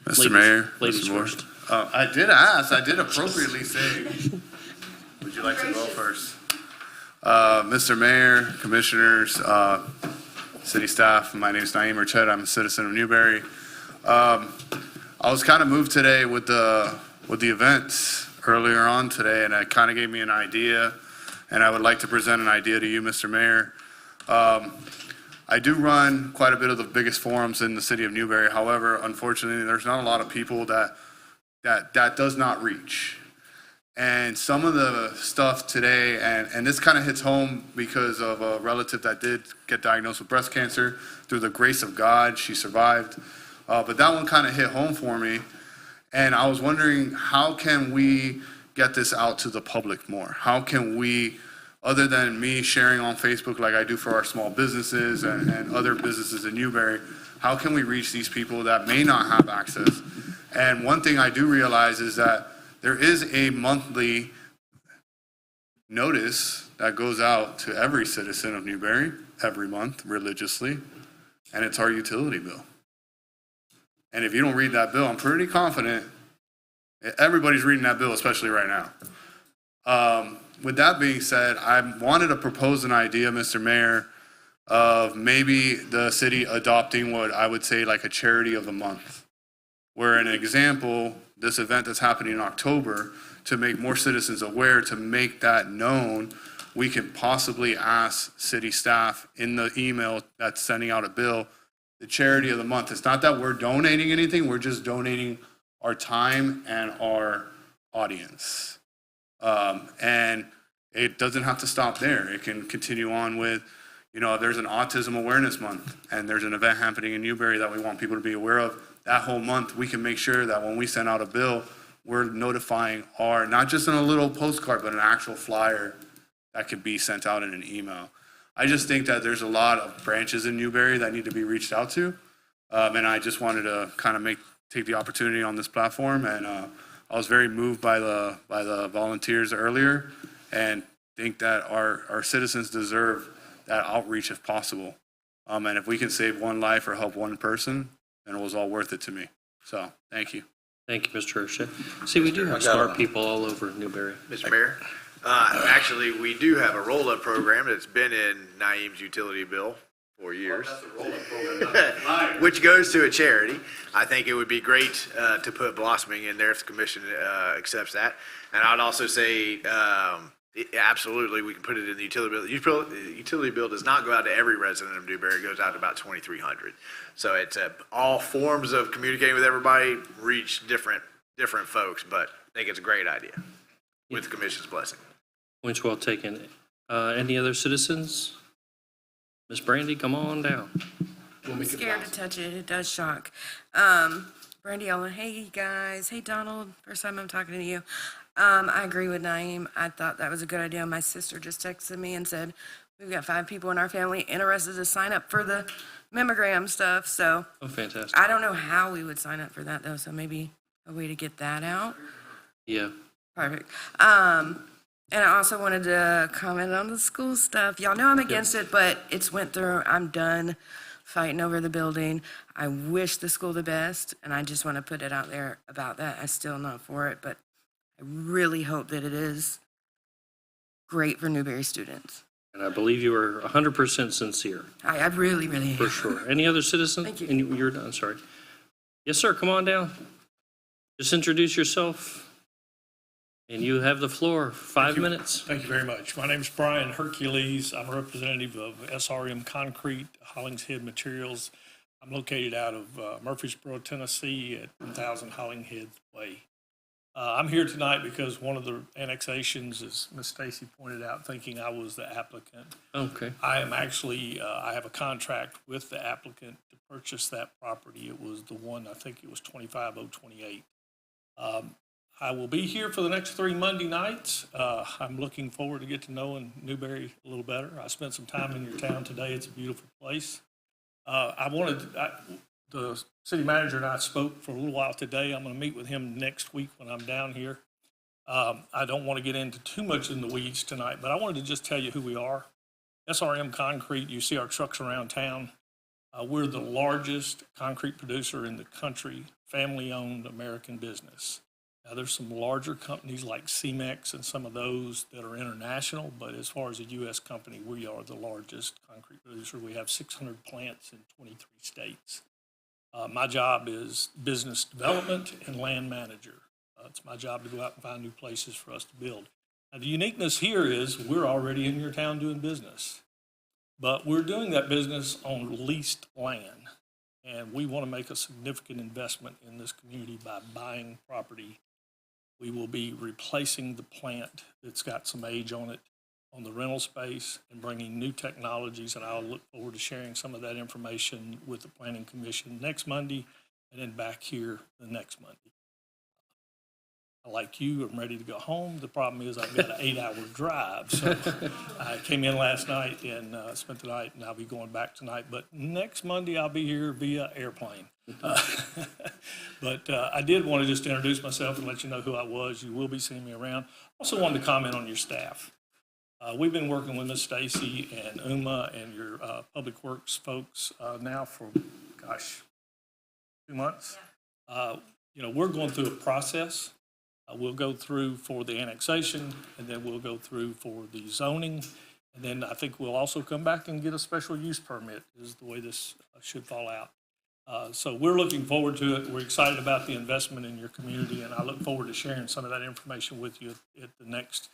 Mr. Mayor. Ladies Mr. Moore. first. I did appropriately say, would you like to go first? Mr. Mayor, Commissioners, City staff, my name is Naeem Urchet. I'm a citizen of Newberry. I was kind of moved today with the events earlier on today, and it kind of gave me an idea, and I would like to present an idea to you, Mr. Mayor. I do run quite a bit of the biggest forums in the city of Newberry. However, unfortunately, there's not a lot of people that does not reach. And some of the stuff today, and this kind of hits home because of a relative that did get diagnosed with breast cancer. Through the grace of God, she survived. But that one kind of hit home for me. And I was wondering, how can we get this out to the public more? How can we, other than me sharing on Facebook like I do for our small businesses and other businesses in Newberry, how can we reach these people that may not have access? And one thing I do realize is that there is a monthly notice that goes out to every citizen of Newberry every month religiously, and it's our utility bill. And if you don't read that bill, I'm pretty confident everybody's reading that bill, especially right now. With that being said, I wanted to propose an idea, Mr. Mayor, of maybe the city adopting what I would say like a charity of the month. Where an example, this event that's happening in October, to make more citizens aware, to make that known, we can possibly ask city staff in the email that's sending out a bill, the charity of the month. It's not that we're donating anything, we're just donating our time and our audience. And it doesn't have to stop there. It can continue on with, there's an Autism Awareness Month, and there's an event happening in Newberry that we want people to be aware of. That whole month, we can make sure that when we send out a bill, we're notifying not just in a little postcard, but an actual flyer that could be sent out in an email. I just think that there's a lot of branches in Newberry that need to be reached out to. And I just wanted to kind of take the opportunity on this platform. And I was very moved by the volunteers earlier, and think that our citizens deserve that outreach if possible. And if we can save one life or help one person, then it was all worth it to me. So, thank you. Thank you, Mr. Hershey. See, we do have smart people all over Newberry. Mr. Mayor, actually, we do have a roll-up program that's been in Naeem's utility bill for years, which goes to a charity. I think it would be great to put blossoming in there if the commission accepts that. And I'd also say, absolutely, we can put it in the utility bill. The utility bill does not go out to every resident of Newberry. It goes out to about 2,300. So it's all forms of communicating with everybody, reach different folks, but I think it's a great idea with the commission's blessing. Points well taken. Any other citizens? Miss Brandy, come on down. I'm scared to touch it. It does shock. Brandy Ellen, hey guys. Hey Donald, first time I'm talking to you. I agree with Naeem. I thought that was a good idea. My sister just texted me and said, we've got 5 people in our family interested to sign up for the mammogram stuff. So Oh, fantastic. I don't know how we would sign up for that though. So maybe a way to get that out. Yeah. Perfect. And I also wanted to comment on the school stuff. Y'all know I'm against it, but it's went through. I'm done fighting over the building. I wish the school the best, and I just want to put it out there about that. I'm still not for it, but I really hope that it is great for Newberry students. And I believe you are 100% sincere. I really, really am. For sure. Any other citizens? Thank you. And you're done, sorry. Yes, sir, come on down. Just introduce yourself. And you have the floor, 5 minutes. Thank you very much. My name is Brian Hercules. I'm a representative of SRM Concrete, Hollingshead Materials. I'm located out of Murfreesboro, Tennessee at 1000 Hollingshead Way. I'm here tonight because one of the annexations, as Ms. Stacy pointed out, thinking I was the applicant. Okay. I am actually, I have a contract with the applicant to purchase that property. It was the one, I think it was 25028. I will be here for the next 3 Monday nights. I'm looking forward to get to knowing Newberry a little better. I spent some time in your town today. It's a beautiful place. The city manager and I spoke for a little while today. I'm going to meet with him next week when I'm down here. I don't want to get into too much in the weeds tonight, but I wanted to just tell you who we are. SRM Concrete, you see our trucks around town. We're the largest concrete producer in the country, family-owned American business. Now, there's some larger companies like Cemex and some of those that are international, but as far as a U.S. company, we are the largest concrete producer. We have 600 plants in 23 states. My job is business development and land manager. It's my job to go out and find new places for us to build. Now, the uniqueness here is we're already in your town doing business, but we're doing that business on leased land, and we want to make a significant investment in this community by buying property. We will be replacing the plant that's got some age on it on the rental space and bringing new technologies, and I'll look forward to sharing some of that information with the Planning Commission next Monday and then back here the next Monday. Like you, I'm ready to go home. The problem is I've got an 8-hour drive. So I came in last night and spent the night, and I'll be going back tonight. But next Monday, I'll be here via airplane. But I did want to just introduce myself and let you know who I was. You will be seeing me around. Also wanted to comment on your staff. We've been working with Ms. Stacy and Uma and your public works folks now for, 2 months. We're going through a process. We'll go through for the annexation, and then we'll go through for the zoning. And then I think we'll also come back and get a special use permit is the way this should fall out. So we're looking forward to it. We're excited about the investment in your community, and I look forward to sharing some of that information with you at the next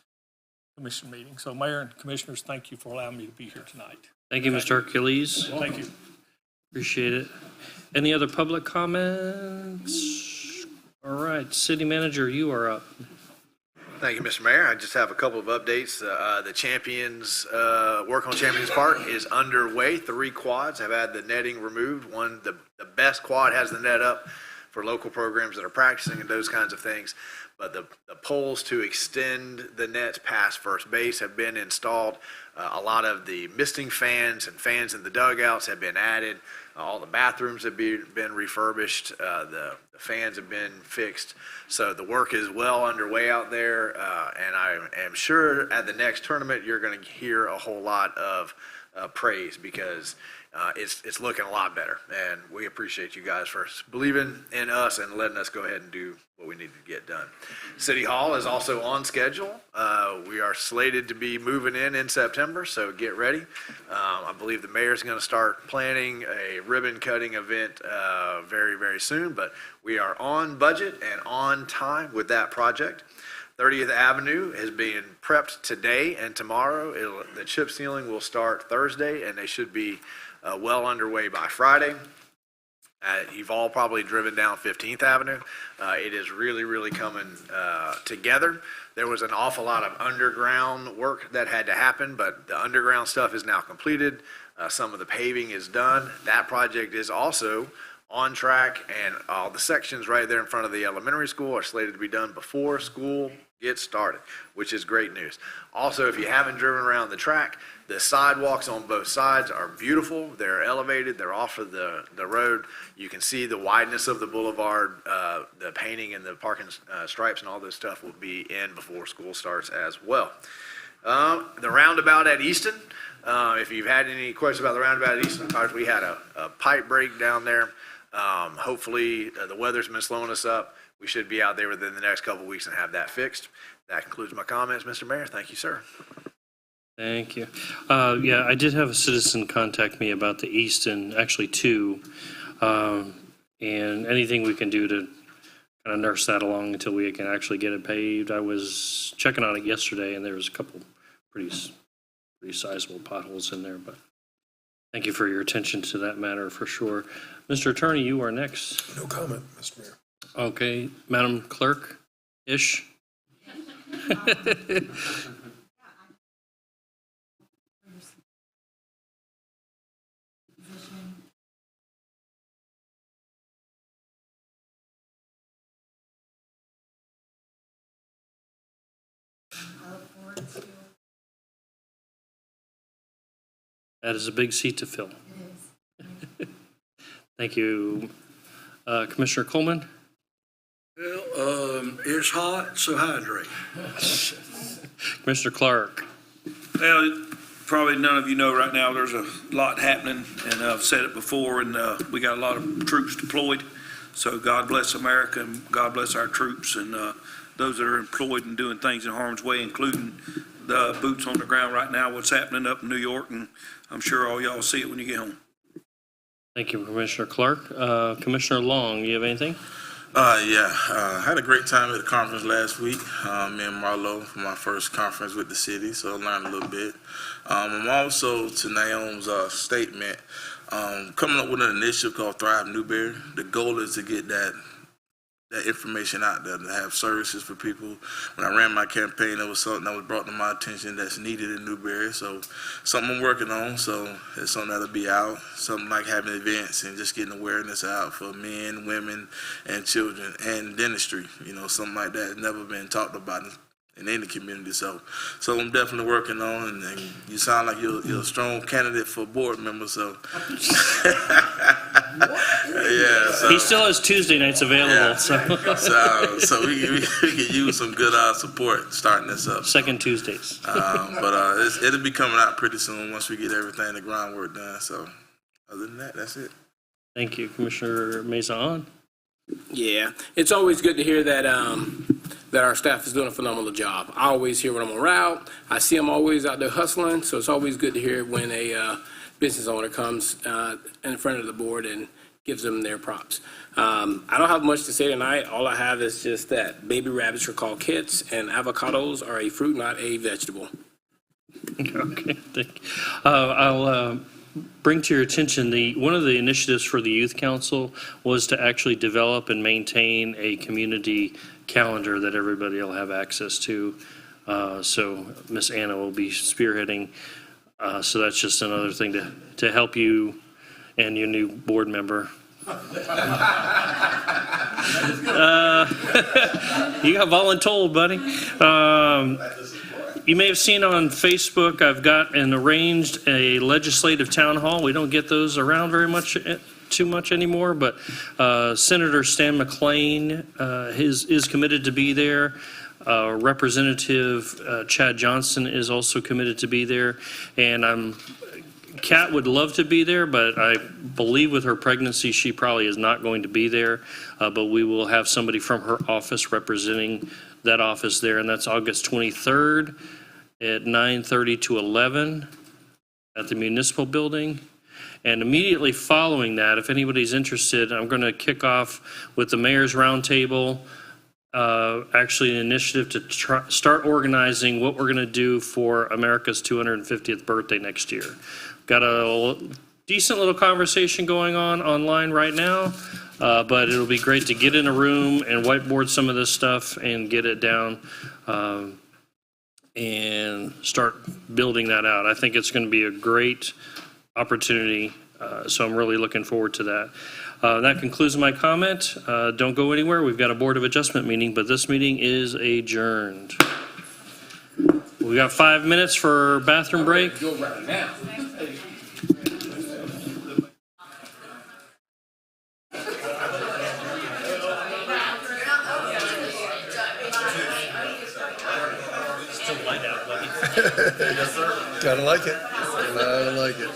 commission meeting. So Mayor and Commissioners, thank you for allowing me to be here tonight. Thank you, Mr. Hercules. Thank you. Appreciate it. Any other public comments? All right, City Manager, you are up. Thank you, Mr. Mayor. I just have a couple of updates. The Champions, work on Champions Park is underway. 3 quads have had the netting removed. One, the best quad has the net up for local programs that are practicing and those kinds of things. But the poles to extend the nets past first base have been installed. A lot of the misting fans and fans in the dugouts have been added. All the bathrooms have been refurbished. The fans have been fixed. So the work is well underway out there. And I am sure at the next tournament, you're going to hear a whole lot of praise because it's looking a lot better. And we appreciate you guys for believing in us and letting us go ahead and do what we need to get done. City Hall is also on schedule. We are slated to be moving in September, so get ready. I believe the mayor's going to start planning a ribbon cutting event very, very soon, but we are on budget and on time with that project. 30th Avenue is being prepped today and tomorrow. The chip sealing will start Thursday, and they should be well underway by Friday. You've all probably driven down 15th Avenue. It is really, really coming together. There was an awful lot of underground work that had to happen, but the underground stuff is now completed. Some of the paving is done. That project is also on track, and all the sections right there in front of the elementary school are slated to be done before school gets started, which is great news. Also, if you haven't driven around the track, the sidewalks on both sides are beautiful. They're elevated. They're off of the road. You can see the wideness of the boulevard. The painting and the parking stripes and all this stuff will be in before school starts as well. The roundabout at Easton, if you've had any questions about the roundabout at Easton, we had a pipe break down there. Hopefully, the weather's been slowing us up. We should be out there within the next couple of weeks and have that fixed. That concludes my comments, Mr. Mayor. Thank you, sir. Thank you. Yeah, I did have a citizen contact me about the Easton, actually 2, and anything we can do to kind of nurse that along until we can actually get it paved. I was checking on it yesterday, and there was a couple pretty sizable potholes in there, but thank you for your attention to that matter for sure. Mr. Attorney, you are next. No comment, Mr. Mayor. Okay, Madam Clerk-ish. That is a big seat to fill. It is. Thank you. Commissioner Coleman? Well, it's hot, so hydrate. Commissioner Clark? Well, probably none of you know right now, there's a lot happening, and I've said it before, and we got a lot of troops deployed. So God bless America, and God bless our troops, and those that are employed and doing things in harm's way, including the boots on the ground right now, what's happening up in New York, and I'm sure all y'all see it when you get home. Thank you, Commissioner Clark. Commissioner Long, you have anything? I had a great time at the conference last week. Me and Marlo for my first conference with the city, so I learned a little bit. I'm also, to Naomi's statement, coming up with an initiative called Thrive Newberry. The goal is to get that information out there, to have services for people. When I ran my campaign, it was something that was brought to my attention that's needed in Newberry. So something I'm working on. So it's something that'll be out. Something like having events and just getting awareness out for men, women, and children, and dentistry. You know, something like that has never been talked about in any community. So I'm definitely working on, and you sound like you're a strong candidate for board member. So yeah, so He still has Tuesday nights available. Yeah. So we could use some good support starting this up. Second Tuesdays. But it'll be coming out pretty soon once we get everything, the groundwork done. So other than that, that's it. Thank you, Commissioner Maison. Yeah, it's always good to hear that that our staff is doing a phenomenal job. I always hear when I'm on route. I see them always out there hustling, so it's always good to hear when a business owner comes in front of the board and gives them their props. I don't have much to say tonight. All I have is just that baby rabbits are called kits, and avocados are a fruit, not a vegetable. Okay, thank you. I'll bring to your attention one of the initiatives for the Youth Council was to actually develop and maintain a community calendar that everybody will have access to. So Miss Anna will be spearheading. So that's just another thing to help you and your new board member. You got voluntold, buddy. You may have seen on Facebook, I've got and arranged a legislative town hall. We don't get those around too much anymore, but Senator Stan McLean is committed to be there. Representative Chad Johnson is also committed to be there, and Kat would love to be there, but I believe with her pregnancy, she probably is not going to be there. But we will have somebody from her office representing that office there, and that's August 23rd at 9:30 to 11 at the municipal building. And immediately following that, if anybody's interested, I'm going to kick off with the Mayor's Roundtable, actually an initiative to start organizing what we're going to do for America's 250th birthday next year. Got a decent little conversation going on online right now, but it'll be great to get in a room and whiteboard some of this stuff and get it down and start building that out. I think it's going to be a great opportunity, so I'm really looking forward to that. That concludes my comment. Don't go anywhere. We've got a Board of Adjustment meeting, but this meeting is adjourned. We got 5 minutes for bathroom break. Go right now. Gotta like it. Gotta like it.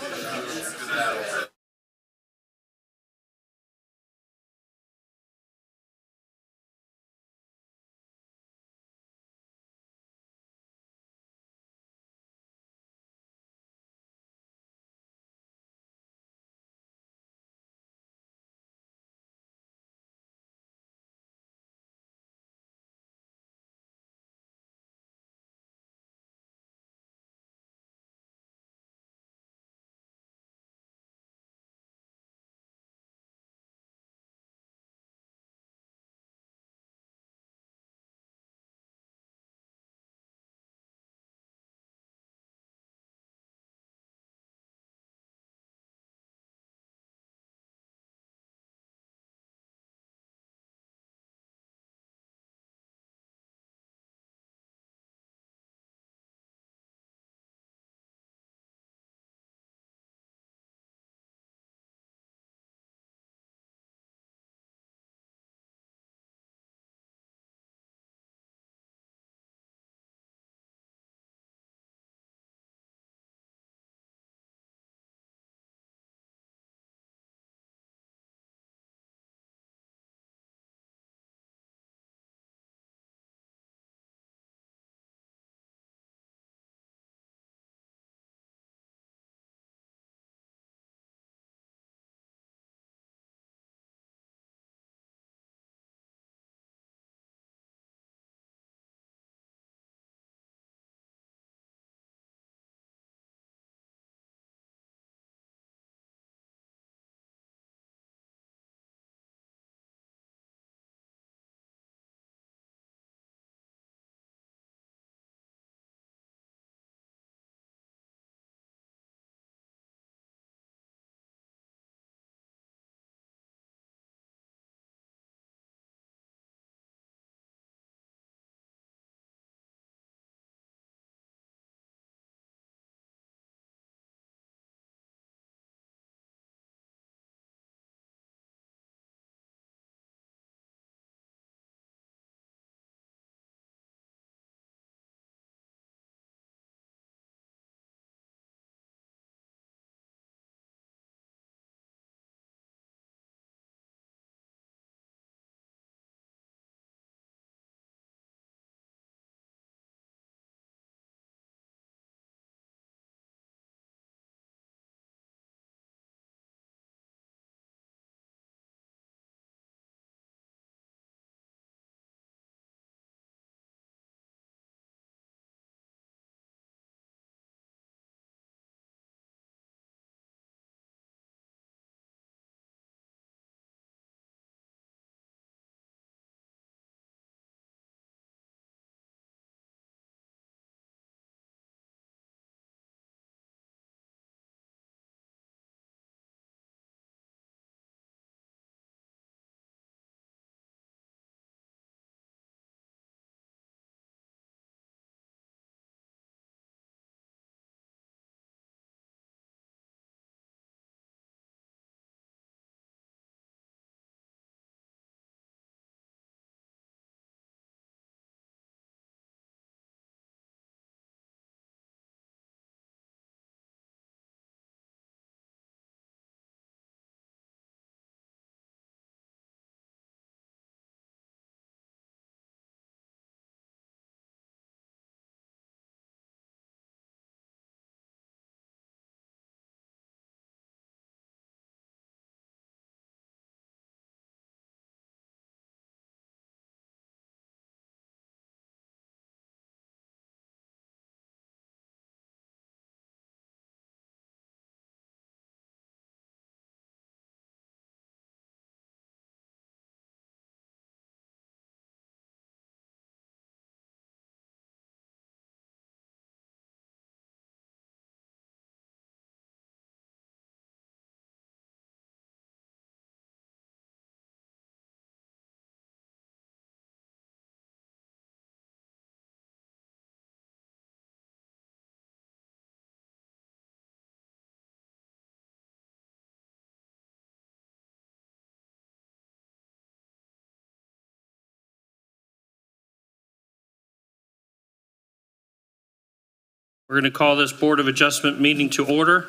We're going to call this Board of Adjustment meeting to order.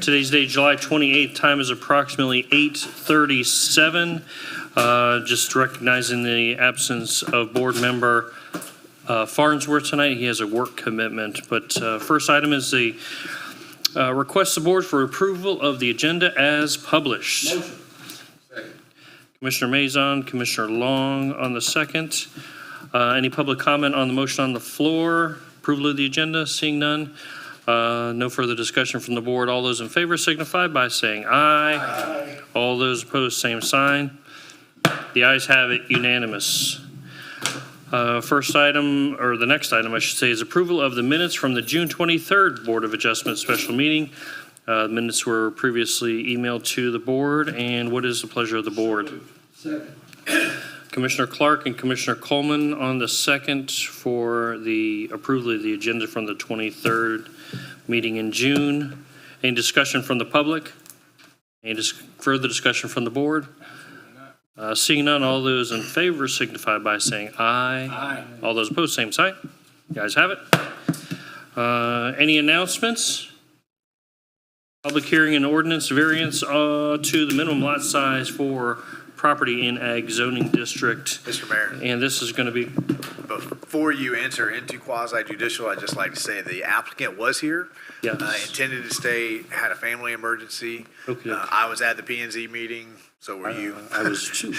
Today's date, July 28th, time is approximately 8:37. Just recognizing the absence of board member Farnsworth tonight. He has a work commitment. But first item is the request the board for approval of the agenda as published. Motion. Second. Commissioner Mazon, Commissioner Long on the second. Any public comment on the motion on the floor? Approval of the agenda? Seeing none. No further discussion from the board. All those in favor signify by saying aye. Aye. All those opposed, same sign. The ayes have it, unanimous. First item, or the next item, I should say, is approval of the minutes from the June 23rd Board of Adjustment special meeting. Minutes were previously emailed to the board, and what is the pleasure of the board? Second. Commissioner Clark and Commissioner Coleman on the second for the approval of the agenda from the 23rd meeting in June. Any discussion from the public? Any further discussion from the board? Seeing none, all those in favor signify by saying aye. Aye. All those opposed, same sign. You guys have it. Any announcements? Public hearing and ordinance variance to the minimum lot size for property in Ag zoning district. Mr. Mayor. And this is going to be, Before you enter into quasi judicial, I'd just like to say the applicant was here. yes. Intended to stay, had a family emergency. Okay. I was at the P&Z meeting, so were you. I was too.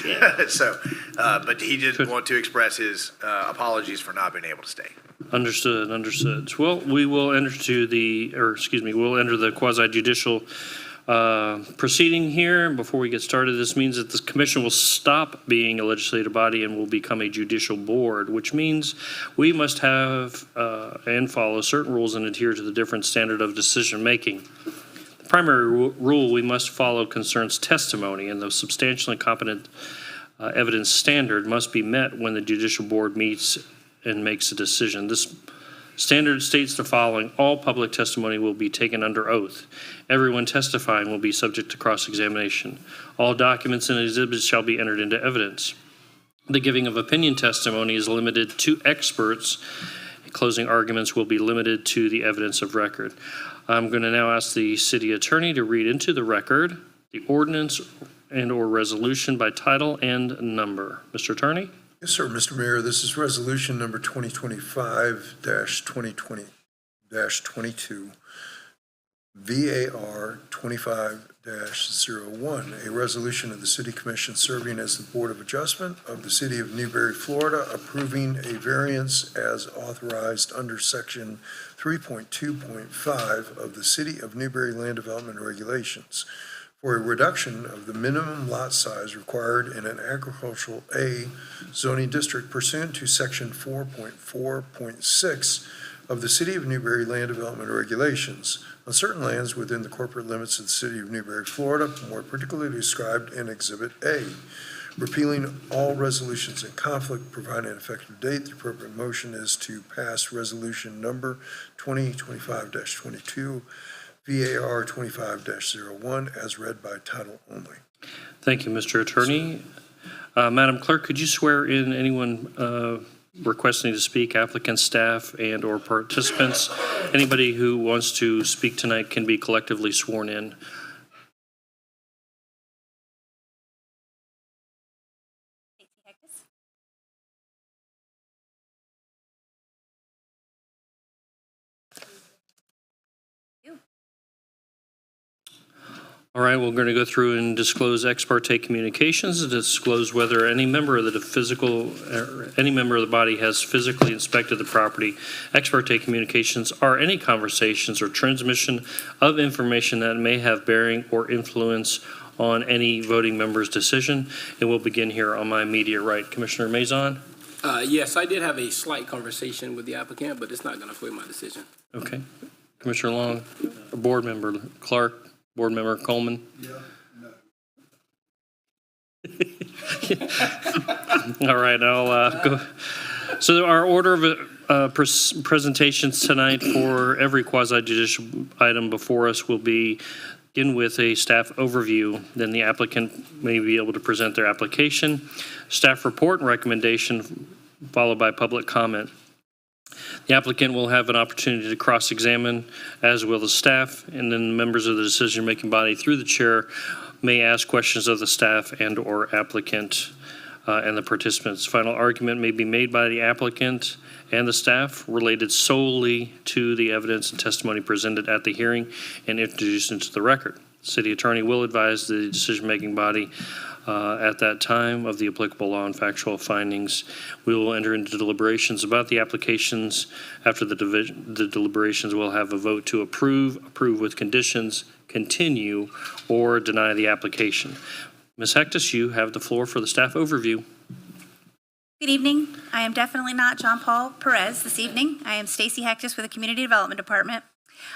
So, but he did want to express his apologies for not being able to stay. Understood, understood. Well, we will enter we'll enter the quasi judicial proceeding here. Before we get started, this means that the commission will stop being a legislative body and will become a judicial board, which means we must have and follow certain rules and adhere to the different standard of decision making. The primary rule we must follow concerns testimony, and the substantial and competent evidence standard must be met when the judicial board meets and makes a decision. This standard states the following: all public testimony will be taken under oath. Everyone testifying will be subject to cross-examination. All documents and exhibits shall be entered into evidence. The giving of opinion testimony is limited to experts. Closing arguments will be limited to the evidence of record. I'm going to now ask the city attorney to read into the record the ordinance and/or resolution by title and number. Mr. Attorney? Yes, sir, Mr. Mayor. This is resolution number 2025-2020-22, VAR 25-01, a resolution of the City Commission serving as the Board of Adjustment of the City of Newberry, Florida, approving a variance as authorized under Section 3.2.5 of the City of Newberry Land Development Regulations for a reduction of the minimum lot size required in an agricultural A zoning district pursuant to Section 4.4.6 of the City of Newberry Land Development Regulations on certain lands within the corporate limits of the City of Newberry, Florida, more particularly described in Exhibit A. Repealing all resolutions in conflict, providing an effective date. The appropriate motion is to pass resolution number 2025-22, VAR 25-01, as read by title only. Thank you, Mr. Attorney. Madam Clerk, could you swear in anyone requesting to speak, applicants, staff, and/or participants? Anybody who wants to speak tonight can be collectively sworn in. All right, we're going to go through and disclose ex parte communications, to disclose whether any member of the body has physically inspected the property. Ex parte communications are any conversations or transmission of information that may have bearing or influence on any voting member's decision. And we'll begin here on my immediate right. Commissioner Mazon? Yes, I did have a slight conversation with the applicant, but it's not going to affect my decision. Okay. Commissioner Long, Board Member Clark, Board Member Coleman? Yeah, no. All right, I'll go. So our order of presentations tonight for every quasi-judicial item before us will begin with a staff overview. Then the applicant may be able to present their application, staff report and recommendation, followed by public comment. The applicant will have an opportunity to cross-examine, as will the staff, and then members of the decision-making body through the chair may ask questions of the staff and/or applicant and the participants. Final argument may be made by the applicant and the staff related solely to the evidence and testimony presented at the hearing and introduced into the record. The city attorney will advise the decision-making body at that time of the applicable law and factual findings. We will enter into deliberations about the applications. After the deliberations, we'll have a vote to approve with conditions, continue, or deny the application. Ms. Hectus, you have the floor for the staff overview. Good evening. I am definitely not John Paul Perez this evening. I am Stacy Hectus with the Community Development Department.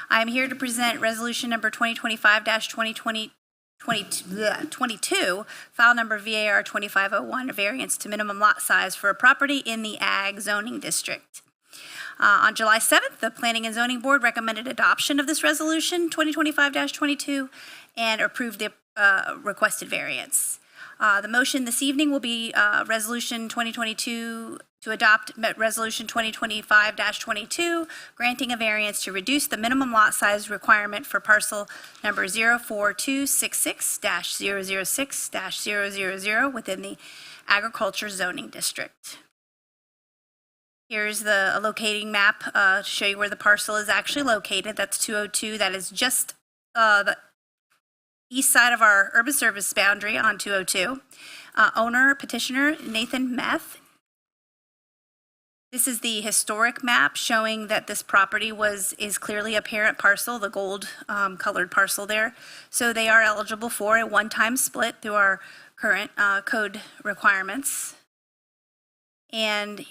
I am here to present resolution number 2025-2022, file number VAR 2501, a variance to minimum lot size for a property in the Ag zoning district. On July 7th, the Planning and Zoning Board recommended adoption of this resolution 2025-22 and approved the requested variance. The motion this evening will be resolution 2022 to adopt resolution 2025-22, granting a variance to reduce the minimum lot size requirement for parcel number 04266-006-000 within the agriculture zoning district. Here's the locating map to show you where the parcel is actually located. That's 202. That is just the east side of our urban service boundary on 202. Owner, petitioner, Nathan Meth. This is the historic map showing that this property is clearly a parent parcel, the gold colored parcel there. So they are eligible for a one-time split through our current code requirements. And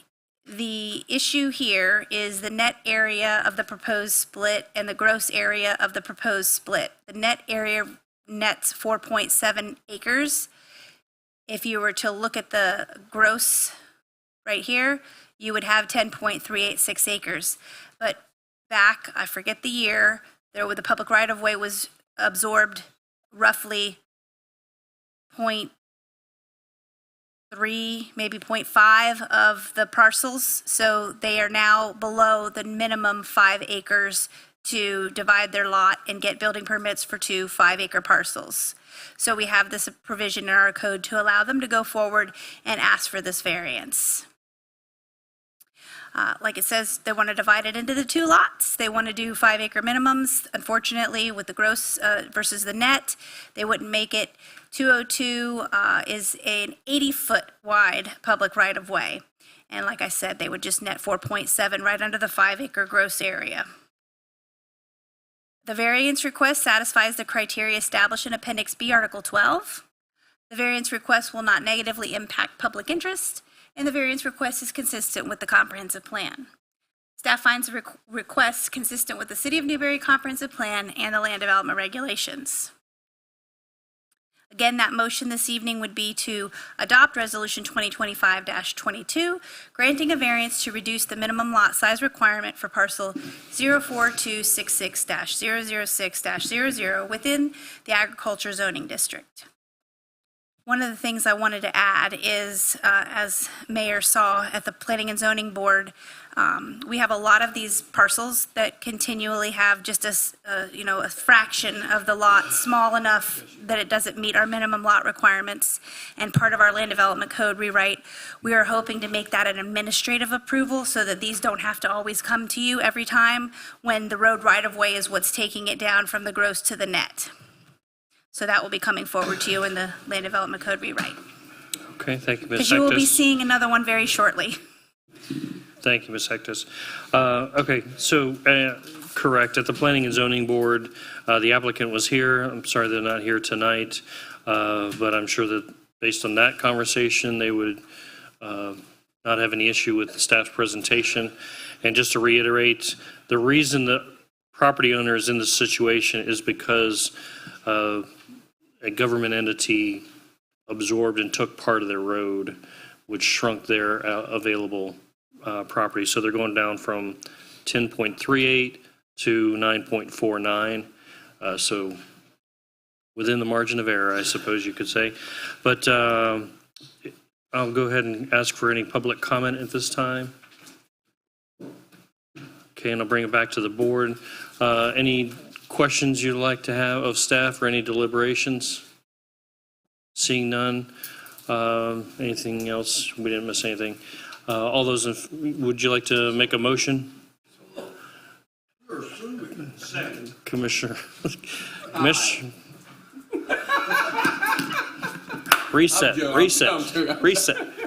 the issue here is the net area of the proposed split and the gross area of the proposed split. The net area nets 4.7 acres. If you were to look at the gross right here, you would have 10.386 acres. But back, I forget the year, the public right-of-way was absorbed roughly 0.3, maybe 0.5 of the parcels. So they are now below the minimum 5 acres to divide their lot and get building permits for 2 5-acre parcels. So we have this provision in our code to allow them to go forward and ask for this variance. Like it says, they want to divide it into the 2 lots. They want to do 5-acre minimums. Unfortunately, with the gross versus the net, they wouldn't make it. 202 is an 80-foot wide public right-of-way. And like I said, they would just net 4.7 right under the 5-acre gross area. The variance request satisfies the criteria established in Appendix B, Article 12. The variance request will not negatively impact public interest, and the variance request is consistent with the comprehensive plan. Staff finds the request consistent with the City of Newberry comprehensive plan and the land development regulations. Again, that motion this evening would be to adopt Resolution 2025-22, granting a variance to reduce the minimum lot size requirement for parcel 04266-006-00 within the agriculture zoning district. One of the things I wanted to add is, as Mayor saw at the Planning and Zoning Board, we have a lot of these parcels that continually have just a fraction of the lot small enough that it doesn't meet our minimum lot requirements. And part of our land development code rewrite, we are hoping to make that an administrative approval so that these don't have to always come to you every time when the road right-of-way is what's taking it down from the gross to the net. So that will be coming forward to you in the land development code rewrite. Okay, thank you, Ms. Hectus. Because you will be seeing another one very shortly. Thank you, Ms. Hectus. Okay, so correct, at the Planning and Zoning Board, the applicant was here. I'm sorry they're not here tonight, but I'm sure that based on that conversation, they would not have any issue with the staff's presentation. And just to reiterate, the reason the property owner is in this situation is because a government entity absorbed and took part of their road, which shrunk their available property. So they're going down from 10.38 to 9.49. So within the margin of error, I suppose you could say. But I'll go ahead and ask for any public comment at this time. Okay, and I'll bring it back to the board. Any questions you'd like to have of staff or any deliberations? Seeing none. Anything else? We didn't miss anything. All those, would you like to make a motion? Commissioner. Reset.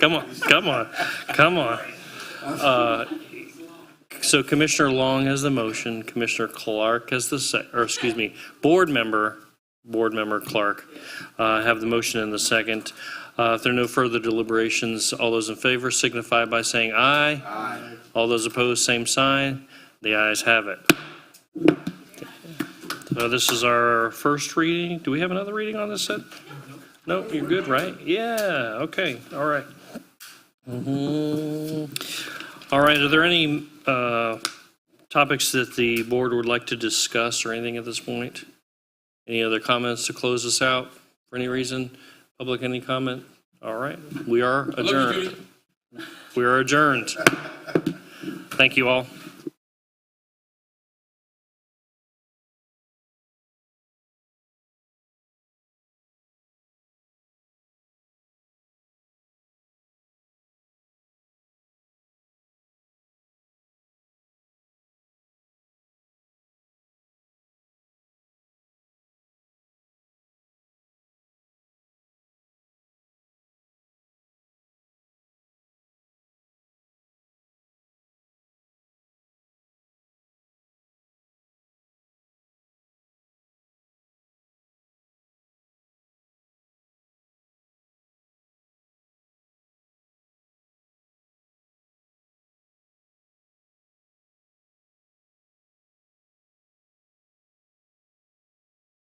Come on. So Commissioner Long has the motion, Commissioner Clark has the Board Member Clark have the motion in the second. If there are no further deliberations, all those in favor signify by saying aye. Aye. All those opposed, same sign. The ayes have it. So this is our first reading. Do we have another reading on this set? No, you're good, right? Yeah, okay, all right. All right, are there any topics that the board would like to discuss or anything at this point? Any other comments to close us out for any reason? Public, any comment? All right, we are adjourned. We are adjourned. Thank you all.